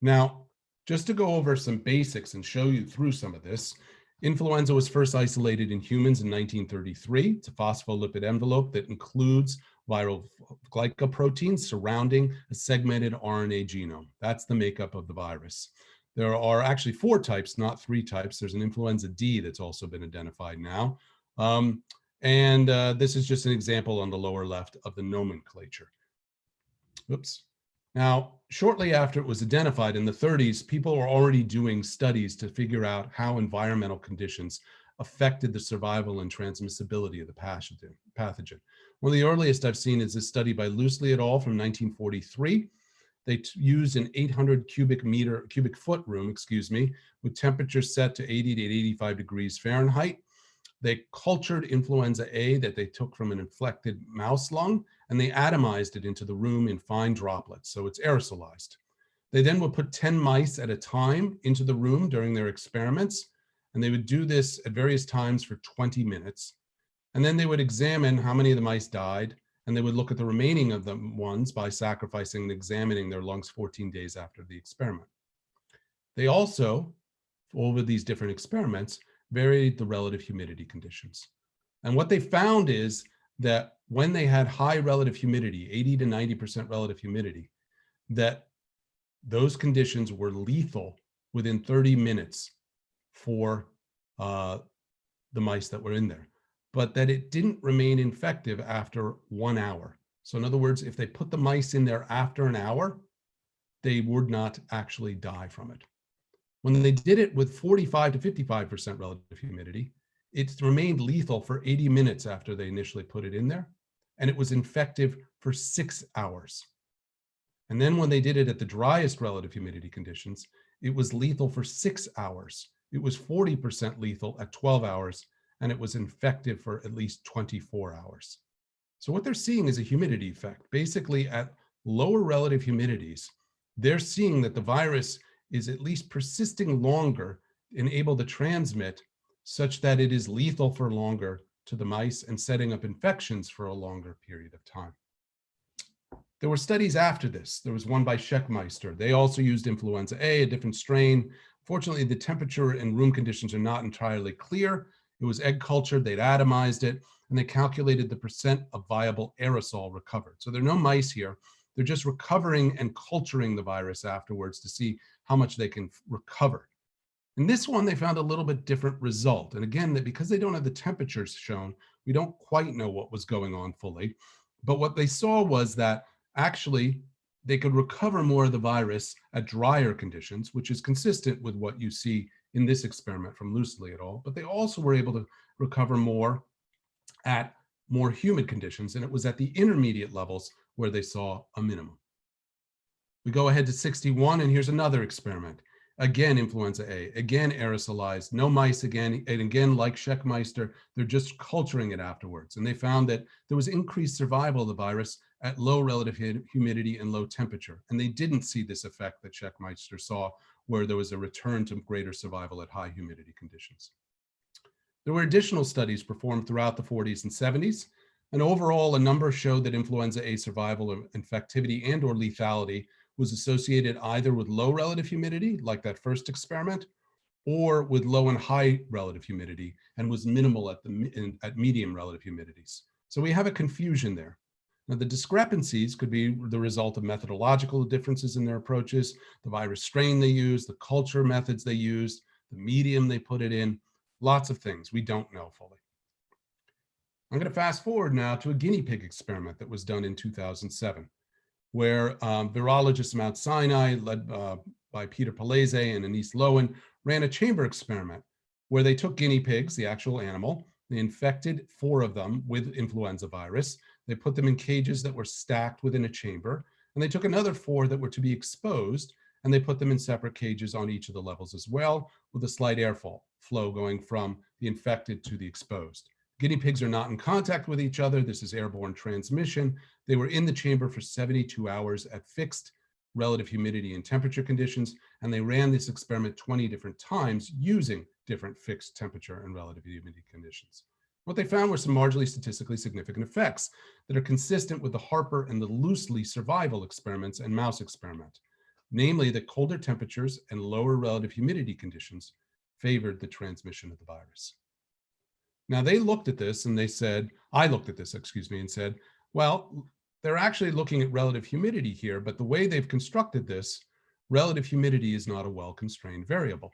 Now, just to go over some basics and show you through some of this, influenza was first isolated in humans in 1933. It's a phospholipid envelope that includes viral glycoproteins surrounding a segmented RNA genome. That's the makeup of the virus. There are actually 4 types, not 3 types. There's an influenza D that's also been identified now. This is just an example on the lower left of the nomenclature. Oops. Now, shortly after it was identified in the 30s, people were already doing studies to figure out how environmental conditions affected the survival and transmissibility of the pathogen. One of the earliest I've seen is this study by Loosely et al. From 1943 They used an 800 cubic foot room, with temperature set to 80 to 85 degrees Fahrenheit. They cultured influenza A that they took from an infected mouse lung, and they atomized it into the room in fine droplets, so it's aerosolized. They then would put 10 mice at a time into the room during their experiments, and they would do this at various times for 20 minutes. And then they would examine how many of the mice died, and they would look at the remaining of the ones by sacrificing and examining their lungs 14 days after the experiment. They also, over these different experiments, varied the relative humidity conditions. And what they found is that when they had high relative humidity, 80 to 90% relative humidity, that those conditions were lethal within 30 minutes for the mice that were in there, but that it didn't remain infective after 1 hour. So in other words, if they put the mice in there after an hour, they would not actually die from it. When they did it with 45 to 55% relative humidity, it remained lethal for 80 minutes after they initially put it in there, and it was infective for 6 hours. And then when they did it at the driest relative humidity conditions, it was lethal for 6 hours. It was 40% lethal at 12 hours, and it was infective for at least 24 hours. So what they're seeing is a humidity effect. Basically, at lower relative humidities, they're seeing that the virus is at least persisting longer and able to transmit such that it is lethal for longer to the mice and setting up infections for a longer period of time. There were studies after this. There was one by Scheckmeister. They also used influenza A, a different strain. Fortunately, the temperature and room conditions are not entirely clear. It was egg cultured, they'd atomized it, and they calculated the percent of viable aerosol recovered. So there are no mice here. They're just recovering and culturing the virus afterwards to see how much they can recover. In this one, they found a little bit different result. And again, that because they don't have the temperatures shown, we don't quite know what was going on fully. But what they saw was that actually they could recover more of the virus at drier conditions, which is consistent with what you see in this experiment from Loosely et al. But they also were able to recover more at more humid conditions. And it was at the intermediate levels where they saw a minimum. We go ahead to 61, and here's another experiment. Again, influenza A, again, aerosolized, no mice again, and again, like Scheckmeister, they're just culturing it afterwards. And they found that there was increased survival of the virus at low relative humidity and low temperature. And they didn't see this effect that Scheckmeister saw, where there was a return to greater survival at high humidity conditions. There were additional studies performed throughout the 40s and 70s, and overall, a number showed that influenza A survival or infectivity and or lethality was associated either with low relative humidity, like that first experiment, or with low and high relative humidity, and was minimal at medium relative humidities. So we have a confusion there. Now, the discrepancies could be the result of methodological differences in their approaches, the virus strain they used, the culture methods they used, the medium they put it in, lots of things we don't know fully. I'm going to fast forward now to a guinea pig experiment that was done in 2007. Where virologists at Mount Sinai, led by Peter Palese and Anise Lowen, ran a chamber experiment where they took guinea pigs, the actual animal, they infected 4 of them with influenza virus. They put them in cages that were stacked within a chamber, and they took another 4 that were to be exposed, and they put them in separate cages on each of the levels as well, with a slight airflow going from the infected to the exposed. Guinea pigs are not in contact with each other. This is airborne transmission. They were in the chamber for 72 hours at fixed relative humidity and temperature conditions, and they ran this experiment 20 different times using different fixed temperature and relative humidity conditions. What they found were some marginally statistically significant effects that are consistent with the Harper and the Loosely survival experiments and mouse experiment, namely that colder temperatures and lower relative humidity conditions favored the transmission of the virus. Now they looked at this and they said, I looked at this, and said, well, they're actually looking at relative humidity here, but the way they've constructed this, relative humidity is not a well-constrained variable.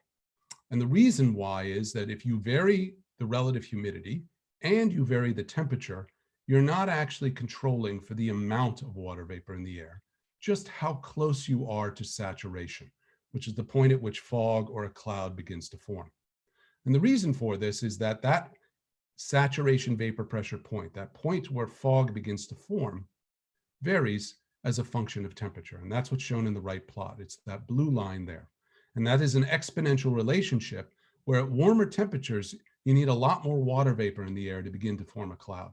And the reason why is that if you vary the relative humidity and you vary the temperature, you're not actually controlling for the amount of water vapor in the air, just how close you are to saturation, which is the point at which fog or a cloud begins to form. And the reason for this is that that saturation vapor pressure point, that point where fog begins to form, varies as a function of temperature. And that's what's shown in the right plot. It's that blue line there. And that is an exponential relationship where at warmer temperatures, you need a lot more water vapor in the air to begin to form a cloud.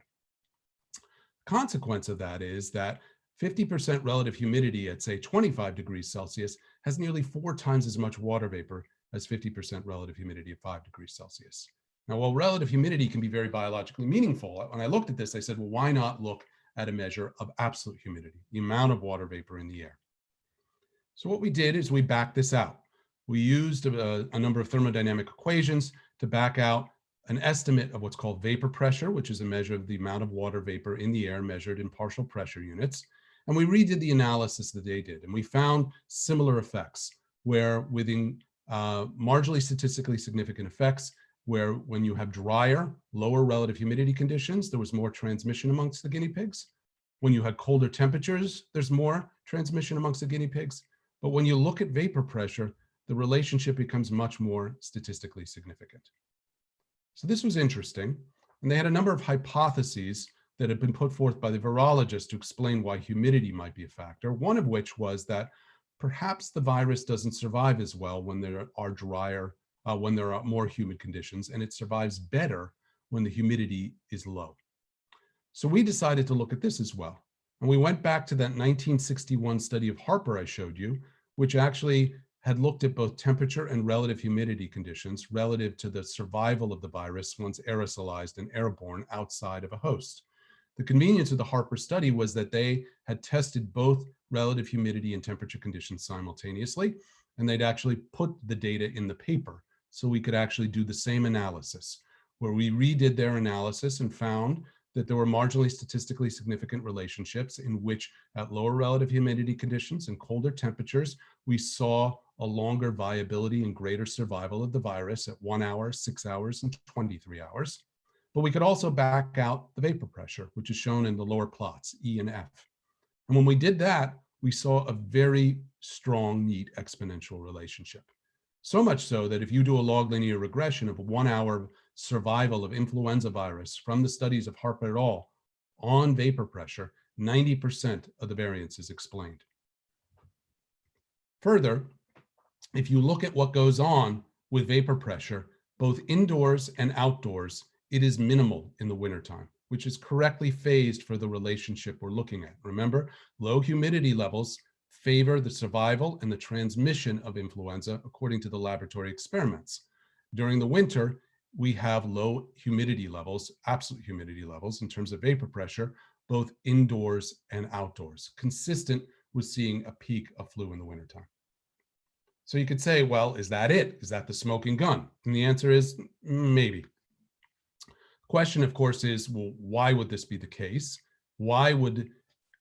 Consequence of that is that 50% relative humidity at, say, 25 degrees Celsius has nearly 4 times as much water vapor as 50% relative humidity at 5 degrees Celsius. Now, while relative humidity can be very biologically meaningful, when I looked at this, I said, well, why not look at a measure of absolute humidity, the amount of water vapor in the air? So what we did is we backed this out. We used a number of thermodynamic equations to back out an estimate of what's called vapor pressure, which is a measure of the amount of water vapor in the air measured in partial pressure units. And we redid the analysis that they did, and we found similar effects where within marginally statistically significant effects, where when you have drier, lower relative humidity conditions, there was more transmission amongst the guinea pigs. When you had colder temperatures, there's more transmission amongst the guinea pigs. But when you look at vapor pressure, the relationship becomes much more statistically significant. So this was interesting. And they had a number of hypotheses that had been put forth by the virologists to explain why humidity might be a factor, one of which was that perhaps the virus doesn't survive as well when there are drier, when there are more humid conditions, and it survives better when the humidity is low. So we decided to look at this as well. And we went back to that 1961 study of Harper I showed you, which actually had looked at both temperature and relative humidity conditions relative to the survival of the virus once aerosolized and airborne outside of a host. The convenience of the Harper study was that they had tested both relative humidity and temperature conditions simultaneously, and they'd actually put the data in the paper so we could actually do the same analysis, where we redid their analysis and found that there were marginally statistically significant relationships in which at lower relative humidity conditions and colder temperatures, we saw a longer viability and greater survival of the virus at 1 hour, 6 hours, and 23 hours. But we could also back out the vapor pressure, which is shown in the lower plots, E and F. And when we did that, we saw a very strong, neat exponential relationship. So much so that if you do a log linear regression of 1 hour survival of influenza virus from the studies of Harper et al. On vapor pressure, 90% of the variance is explained. Further, if you look at what goes on with vapor pressure, both indoors and outdoors, it is minimal in the wintertime, which is correctly phased for the relationship we're looking at. Remember, low humidity levels favor the survival and the transmission of influenza according to the laboratory experiments. During the winter, we have low humidity levels, absolute humidity levels in terms of vapor pressure, both indoors and outdoors, consistent with seeing a peak of flu in the wintertime. So you could say, well, is that it? Is that the smoking gun? And the answer is maybe. The question, of course, is, well, why would this be the case? Why would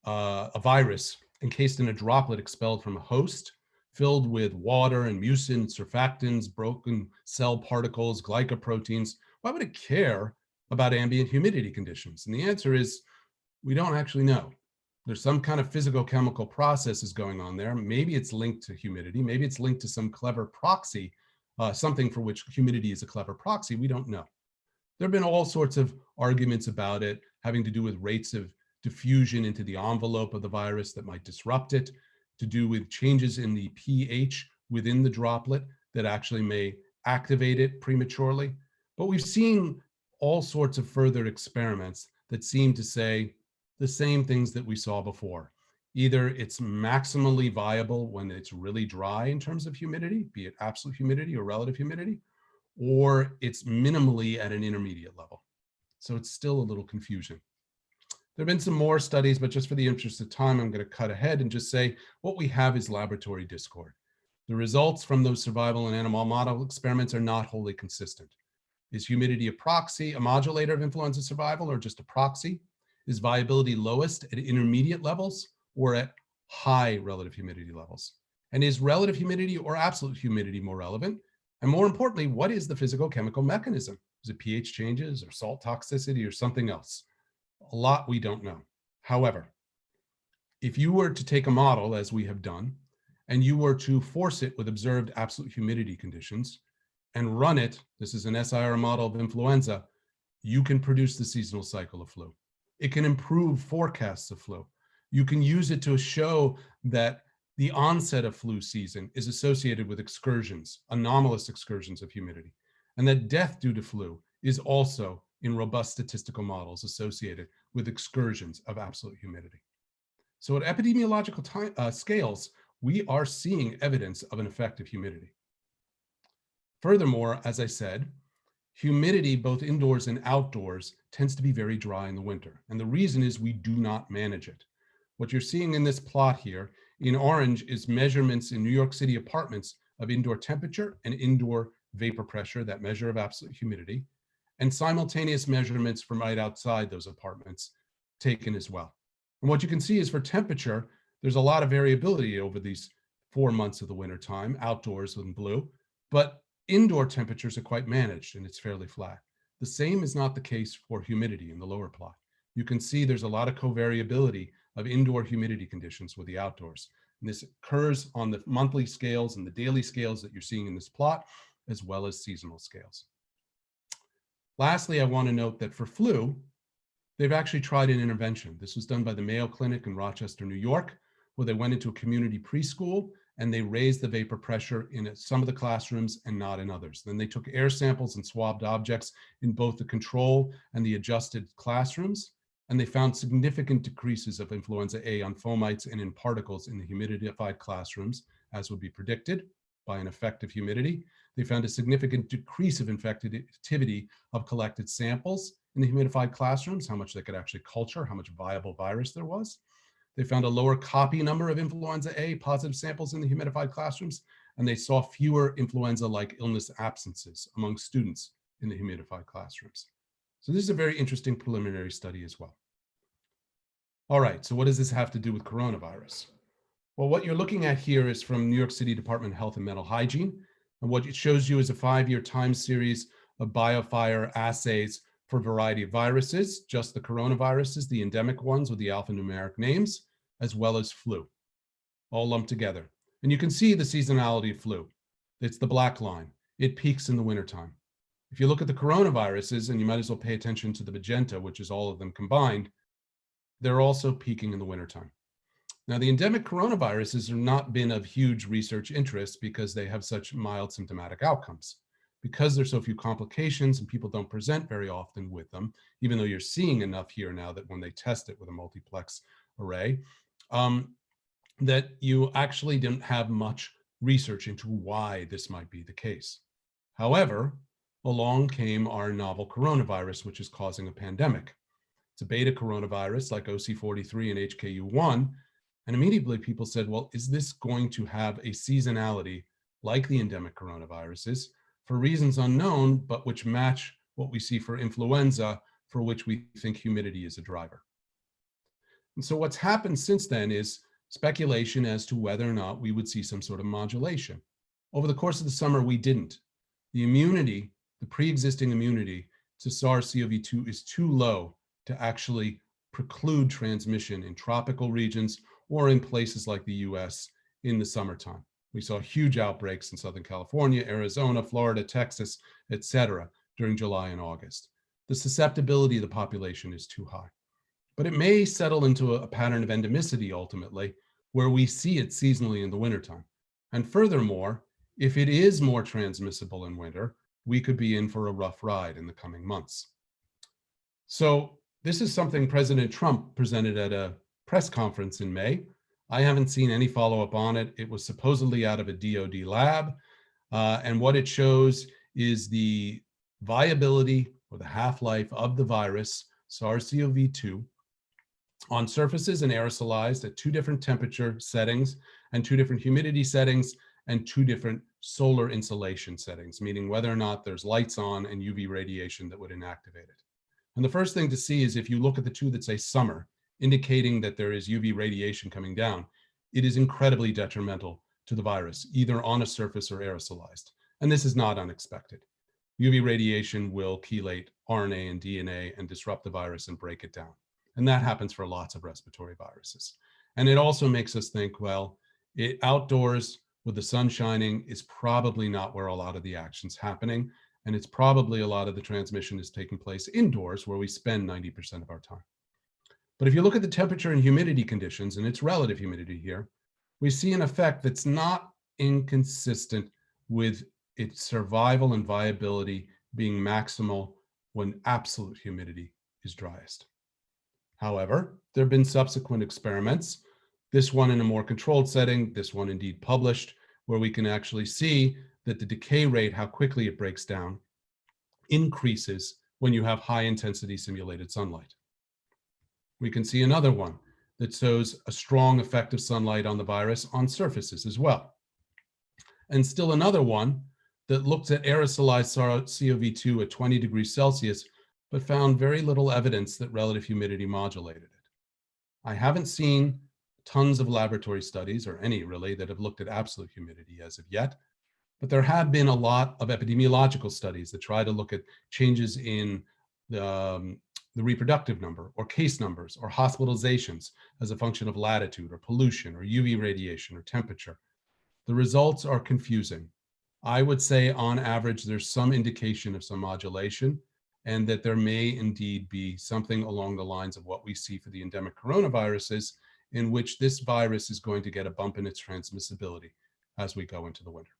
a virus encased in a droplet expelled from a host filled with water and mucin, surfactants, broken cell particles, glycoproteins, why would it care about ambient humidity conditions? And the answer is, we don't actually know. There's some kind of physicochemical processes going on there. Maybe it's linked to humidity. Maybe it's linked to some clever proxy, something for which humidity is a clever proxy. We don't know. There have been all sorts of arguments about it having to do with rates of diffusion into the envelope of the virus that might disrupt it, to do with changes in the pH within the droplet that actually may activate it prematurely. But we've seen all sorts of further experiments that seem to say the same things that we saw before. Either it's maximally viable when it's really dry in terms of humidity, be it absolute humidity or relative humidity, or it's minimally at an intermediate level. So it's still a little confusion. There have been some more studies, but just for the interest of time, I'm going to cut ahead and just say what we have is laboratory discord. The results from those survival and animal model experiments are not wholly consistent. Is humidity a proxy, a modulator of influenza survival, or just a proxy? Is viability lowest at intermediate levels or at high relative humidity levels? And is relative humidity or absolute humidity more relevant? And more importantly, what is the physicochemical mechanism? Is it pH changes or salt toxicity or something else? A lot we don't know. However, if you were to take a model, as we have done, and you were to force it with observed absolute humidity conditions and run it, this is an SIR model of influenza, you can produce the seasonal cycle of flu. It can improve forecasts of flu. You can use it to show that the onset of flu season is associated with excursions, anomalous excursions of humidity, and that death due to flu is also in robust statistical models associated with excursions of absolute humidity. So at epidemiological scales, we are seeing evidence of an effect of humidity. Furthermore, as I said, humidity, both indoors and outdoors, tends to be very dry in the winter. And the reason is we do not manage it. What you're seeing in this plot here in orange is measurements in New York City apartments of indoor temperature and indoor vapor pressure, that measure of absolute humidity, and simultaneous measurements from right outside those apartments taken as well. And what you can see is for temperature, there's a lot of variability over these 4 months of the winter time, outdoors in blue, but indoor temperatures are quite managed and it's fairly flat. The same is not the case for humidity in the lower plot. You can see there's a lot of covariability of indoor humidity conditions with the outdoors. And this occurs on the monthly scales and the daily scales that you're seeing in this plot, as well as seasonal scales. Lastly, I want to note that for flu, they've actually tried an intervention. This was done by the Mayo Clinic in Rochester, New York, where they went into a community preschool and they raised the vapor pressure in some of the classrooms and not in others. Then they took air samples and swabbed objects in both the control and the adjusted classrooms, and they found significant decreases of influenza A on fomites and in particles in the humidified classrooms, as would be predicted by an effect of humidity. They found a significant decrease of infectivity of collected samples in the humidified classrooms, how much they could actually culture, how much viable virus there was. They found a lower copy number of influenza A positive samples in the humidified classrooms, and they saw fewer influenza-like illness absences among students in the humidified classrooms. So this is a very interesting preliminary study as well. All right, so what does this have to do with coronavirus? Well, what you're looking at here is from New York City Department of Health and Mental Hygiene. And what it shows you is a 5-year time series of BioFire assays for a variety of viruses, just the coronaviruses, the endemic ones with the alphanumeric names, as well as flu, all lumped together. And you can see the seasonality of flu. It's the black line. It peaks in the wintertime. If you look at the coronaviruses, and you might as well pay attention to the magenta, which is all of them combined, they're also peaking in the wintertime. Now, the endemic coronaviruses have not been of huge research interest because they have such mild symptomatic outcomes. Because there's so few complications and people don't present very often with them, even though you're seeing enough here now that when they test it with a multiplex array, that you actually didn't have much research into why this might be the case. However, along came our novel coronavirus, which is causing a pandemic. It's a beta coronavirus like OC43 and HKU1. And immediately people said, well, is this going to have a seasonality like the endemic coronaviruses for reasons unknown, but which match what we see for influenza, for which we think humidity is a driver? And so what's happened since then is speculation as to whether or not we would see some sort of modulation. Over the course of the summer, we didn't. The immunity, the pre-existing immunity to SARS-CoV-2 is too low to actually preclude transmission in tropical regions or in places like the US in the summertime. We saw huge outbreaks in Southern California, Arizona, Florida, Texas, et cetera, during July and August. The susceptibility of the population is too high. But it may settle into a pattern of endemicity ultimately, where we see it seasonally in the wintertime. And furthermore, if it is more transmissible in winter, we could be in for a rough ride in the coming months. So this is something President Trump presented at a press conference in May. I haven't seen any follow-up on it. It was supposedly out of a DoD lab. And what it shows is the viability or the half-life of the virus, SARS-CoV-2, on surfaces and aerosolized at 2 different temperature settings and 2 different humidity settings and 2 different solar insolation settings, meaning whether or not there's lights on and UV radiation that would inactivate it. And the first thing to see is if you look at the 2 that say summer, indicating that there is UV radiation coming down, it is incredibly detrimental to the virus, either on a surface or aerosolized. And this is not unexpected. UV radiation will chelate RNA and DNA and disrupt the virus and break it down. And that happens for lots of respiratory viruses. And it also makes us think, well, outdoors with the sun shining is probably not where a lot of the action's happening. And it's probably a lot of the transmission is taking place indoors where we spend 90% of our time. But if you look at the temperature and humidity conditions, and it's relative humidity here, we see an effect that's not inconsistent with its survival and viability being maximal when absolute humidity is driest. However, there have been subsequent experiments, this one in a more controlled setting, this one indeed published, where we can actually see that the decay rate, how quickly it breaks down, increases when you have high intensity simulated sunlight. We can see another one that shows a strong effect of sunlight on the virus on surfaces as well. And still another one that looks at aerosolized SARS-CoV-2 at 20 degrees Celsius, but found very little evidence that relative humidity modulated it. I haven't seen tons of laboratory studies, or any really, that have looked at absolute humidity as of yet, but there have been a lot of epidemiological studies that try to look at changes in the reproductive number or case numbers or hospitalizations as a function of latitude or pollution or UV radiation or temperature. The results are confusing. I would say on average, there's some indication of some modulation, and that there may indeed be something along the lines of what we see for the endemic coronaviruses, in which this virus is going to get a bump in its transmissibility as we go into the winter.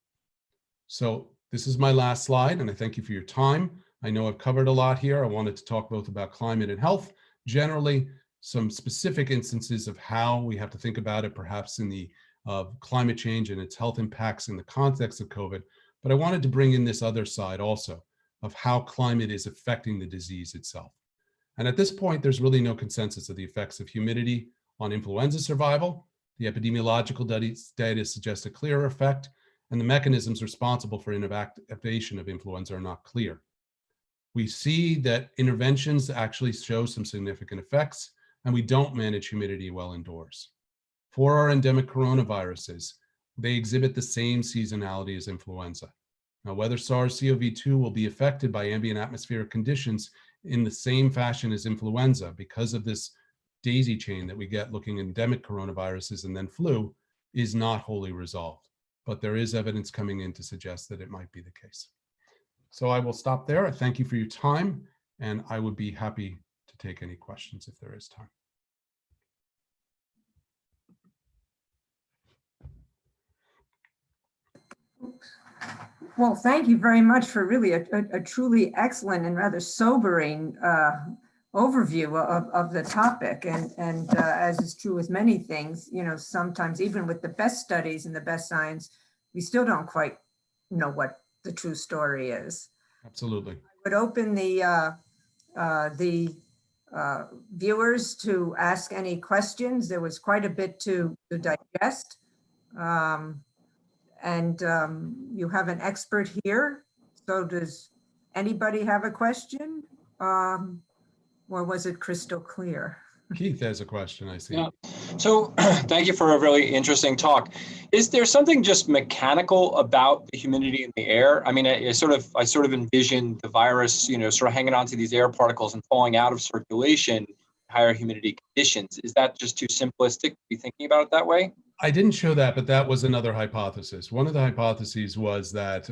So this is my last slide, and I thank you for your time. I know I've covered a lot here. I wanted to talk both about climate and health, generally some specific instances of how we have to think about it, perhaps in the climate change and its health impacts in the context of COVID. But I wanted to bring in this other side also of how climate is affecting the disease itself. And at this point, there's really no consensus of the effects of humidity on influenza survival. The epidemiological data suggests a clearer effect, and the mechanisms responsible for inactivation of influenza are not clear. We see that interventions actually show some significant effects, and we don't manage humidity well indoors. For our endemic coronaviruses, they exhibit the same seasonality as influenza. Now, whether SARS-CoV-2 will be affected by ambient atmospheric conditions in the same fashion as influenza because of this daisy chain that we get looking at endemic coronaviruses and then flu is not wholly resolved. But there is evidence coming in to suggest that it might be the case. So I will stop there. I thank you for your time, and I would be happy to take any questions if there is time.
Well, thank you very much for really a truly excellent and rather sobering overview of the topic. And as is true with many things, you know, sometimes even with the best studies and the best science, we still don't quite know what the true story is.
Absolutely.
I would open the viewers to ask any questions. There was quite a bit to digest. You have an expert here. So does anybody have a question? Or was it crystal clear?
Keith has a question, I see.
Yeah. So thank you for a really interesting talk. Is there something just mechanical about the humidity in the air? I mean, I sort of envision the virus, you know, sort of hanging on to these air particles and falling out of circulation, higher humidity conditions. Is that just too simplistic to be thinking about it that way?
I didn't show that, but that was another hypothesis. One of the hypotheses was that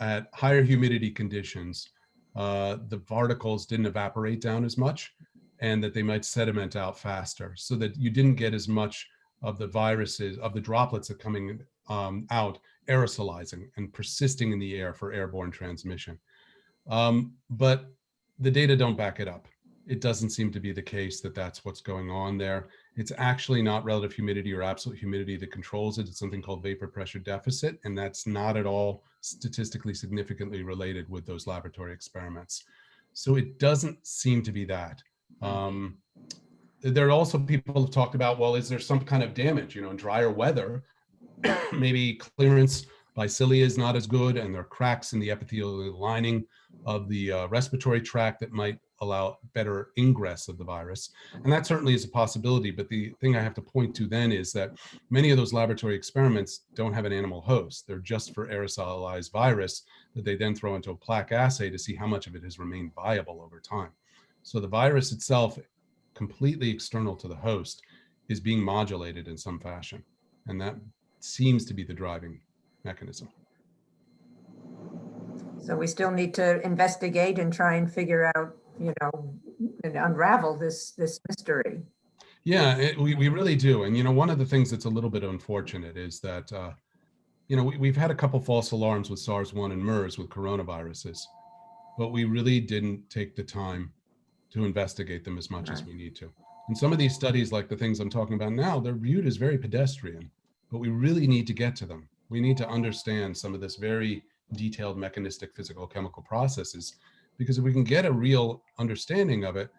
at higher humidity conditions, the particles didn't evaporate down as much, and that they might sediment out faster, so that you didn't get as much of the viruses, of the droplets that coming out aerosolizing and persisting in the air for airborne transmission. But the data don't back it up. It doesn't seem to be the case that that's what's going on there. It's actually not relative humidity or absolute humidity that controls it. It's something called vapor pressure deficit, and that's not at all statistically significantly related with those laboratory experiments. So it doesn't seem to be that. There are also people who've talked about, well, is there some kind of damage, you know, in drier weather? Maybe clearance by cilia is not as good, and there are cracks in the epithelial lining of the respiratory tract that might allow better ingress of the virus. And that certainly is a possibility. But the thing I have to point to then is that many of those laboratory experiments don't have an animal host. They're just for aerosolized virus that they then throw into a plaque assay to see how much of it has remained viable over time. So the virus itself, completely external to the host, is being modulated in some fashion. And that seems to be the driving mechanism. So
we still need to investigate and try and figure out, and unravel this mystery.
Yeah, we really do. And, one of the things that's a little bit unfortunate is that, we've had a couple false alarms with SARS-1 and MERS with coronaviruses, but we really didn't take the time to investigate them as much as we need to. And some of these studies, like the things I'm talking about now, they're viewed as very pedestrian, but we really need to get to them. We need to understand some of this very detailed mechanistic physical chemical processes, because if we can get a real understanding of it,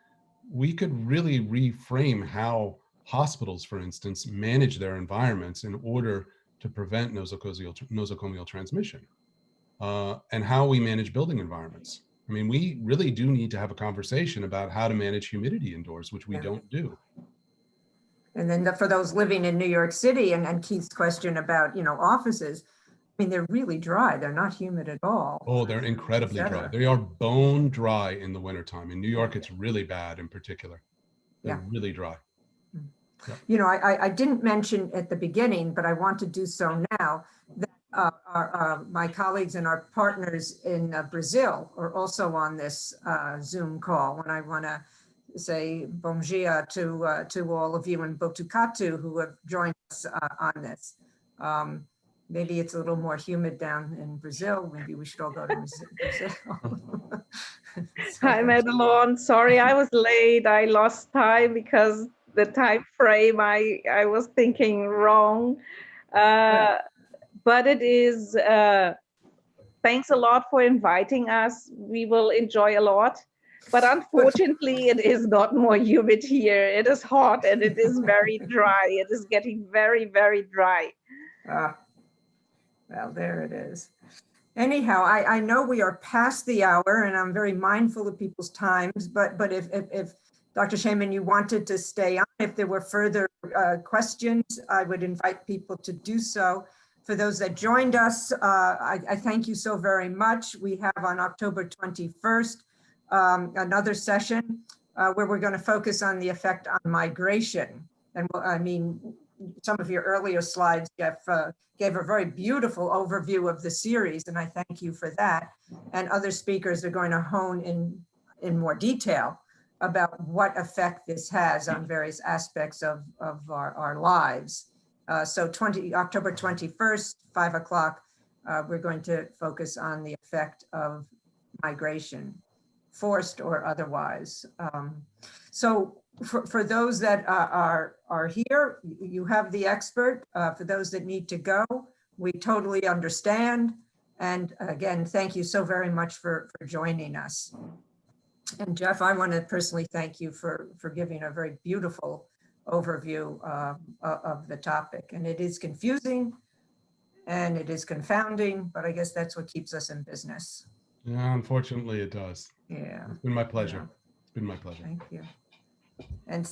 we could really reframe how hospitals, for instance, manage their environments in order to prevent nosocomial transmission, and how we manage building environments. I mean, we really do need to have a conversation about how to manage humidity indoors, which we don't do.
And then for those living in New York City, and Keith's question about, offices, I mean, they're really dry. They're not humid at all.
Oh, they're incredibly dry. They are bone dry in the wintertime. In New York, it's really bad in particular. They're really dry.
I didn't mention at the beginning, but I want to do so now, that my colleagues and our partners in Brazil are also on this Zoom call. And I want to say bom dia to all of you in Botucatu who have joined us on this. Maybe it's a little more humid down in Brazil. Maybe we should all go to Brazil.
Hi, Madeline. Sorry, I was late. I lost time because the time frame I was thinking wrong. But it is, thanks a lot for inviting us. We will enjoy a lot. But unfortunately, it is not more humid here. It is hot and it is very dry. It is getting very, very dry.
Well, there it is. Anyhow, I know we are past the hour and I'm very mindful of people's times, but if Dr. Shaman, you wanted to stay on, if there were further questions, I would invite people to do so. For those that joined us, I thank you so very much. We have on October 21st, another session where we're going to focus on the effect on migration. And I mean, some of your earlier slides, Jeff, gave a very beautiful overview of the series, and I thank you for that. And other speakers are going to hone in more detail about what effect this has on various aspects of our lives. So October 21st, 5 o'clock, we're going to focus on the effect of migration, forced or otherwise. So for those that are here, you have the expert. For those that need to go, we totally understand. And again, thank you so very much for joining us. And Jeff, I want to personally thank you for giving a very beautiful overview of the topic. And it is confusing and it is confounding, but I guess that's what keeps us in business.
Yeah, unfortunately it does.
Yeah.
It's been my pleasure. It's been my pleasure.
Thank you. And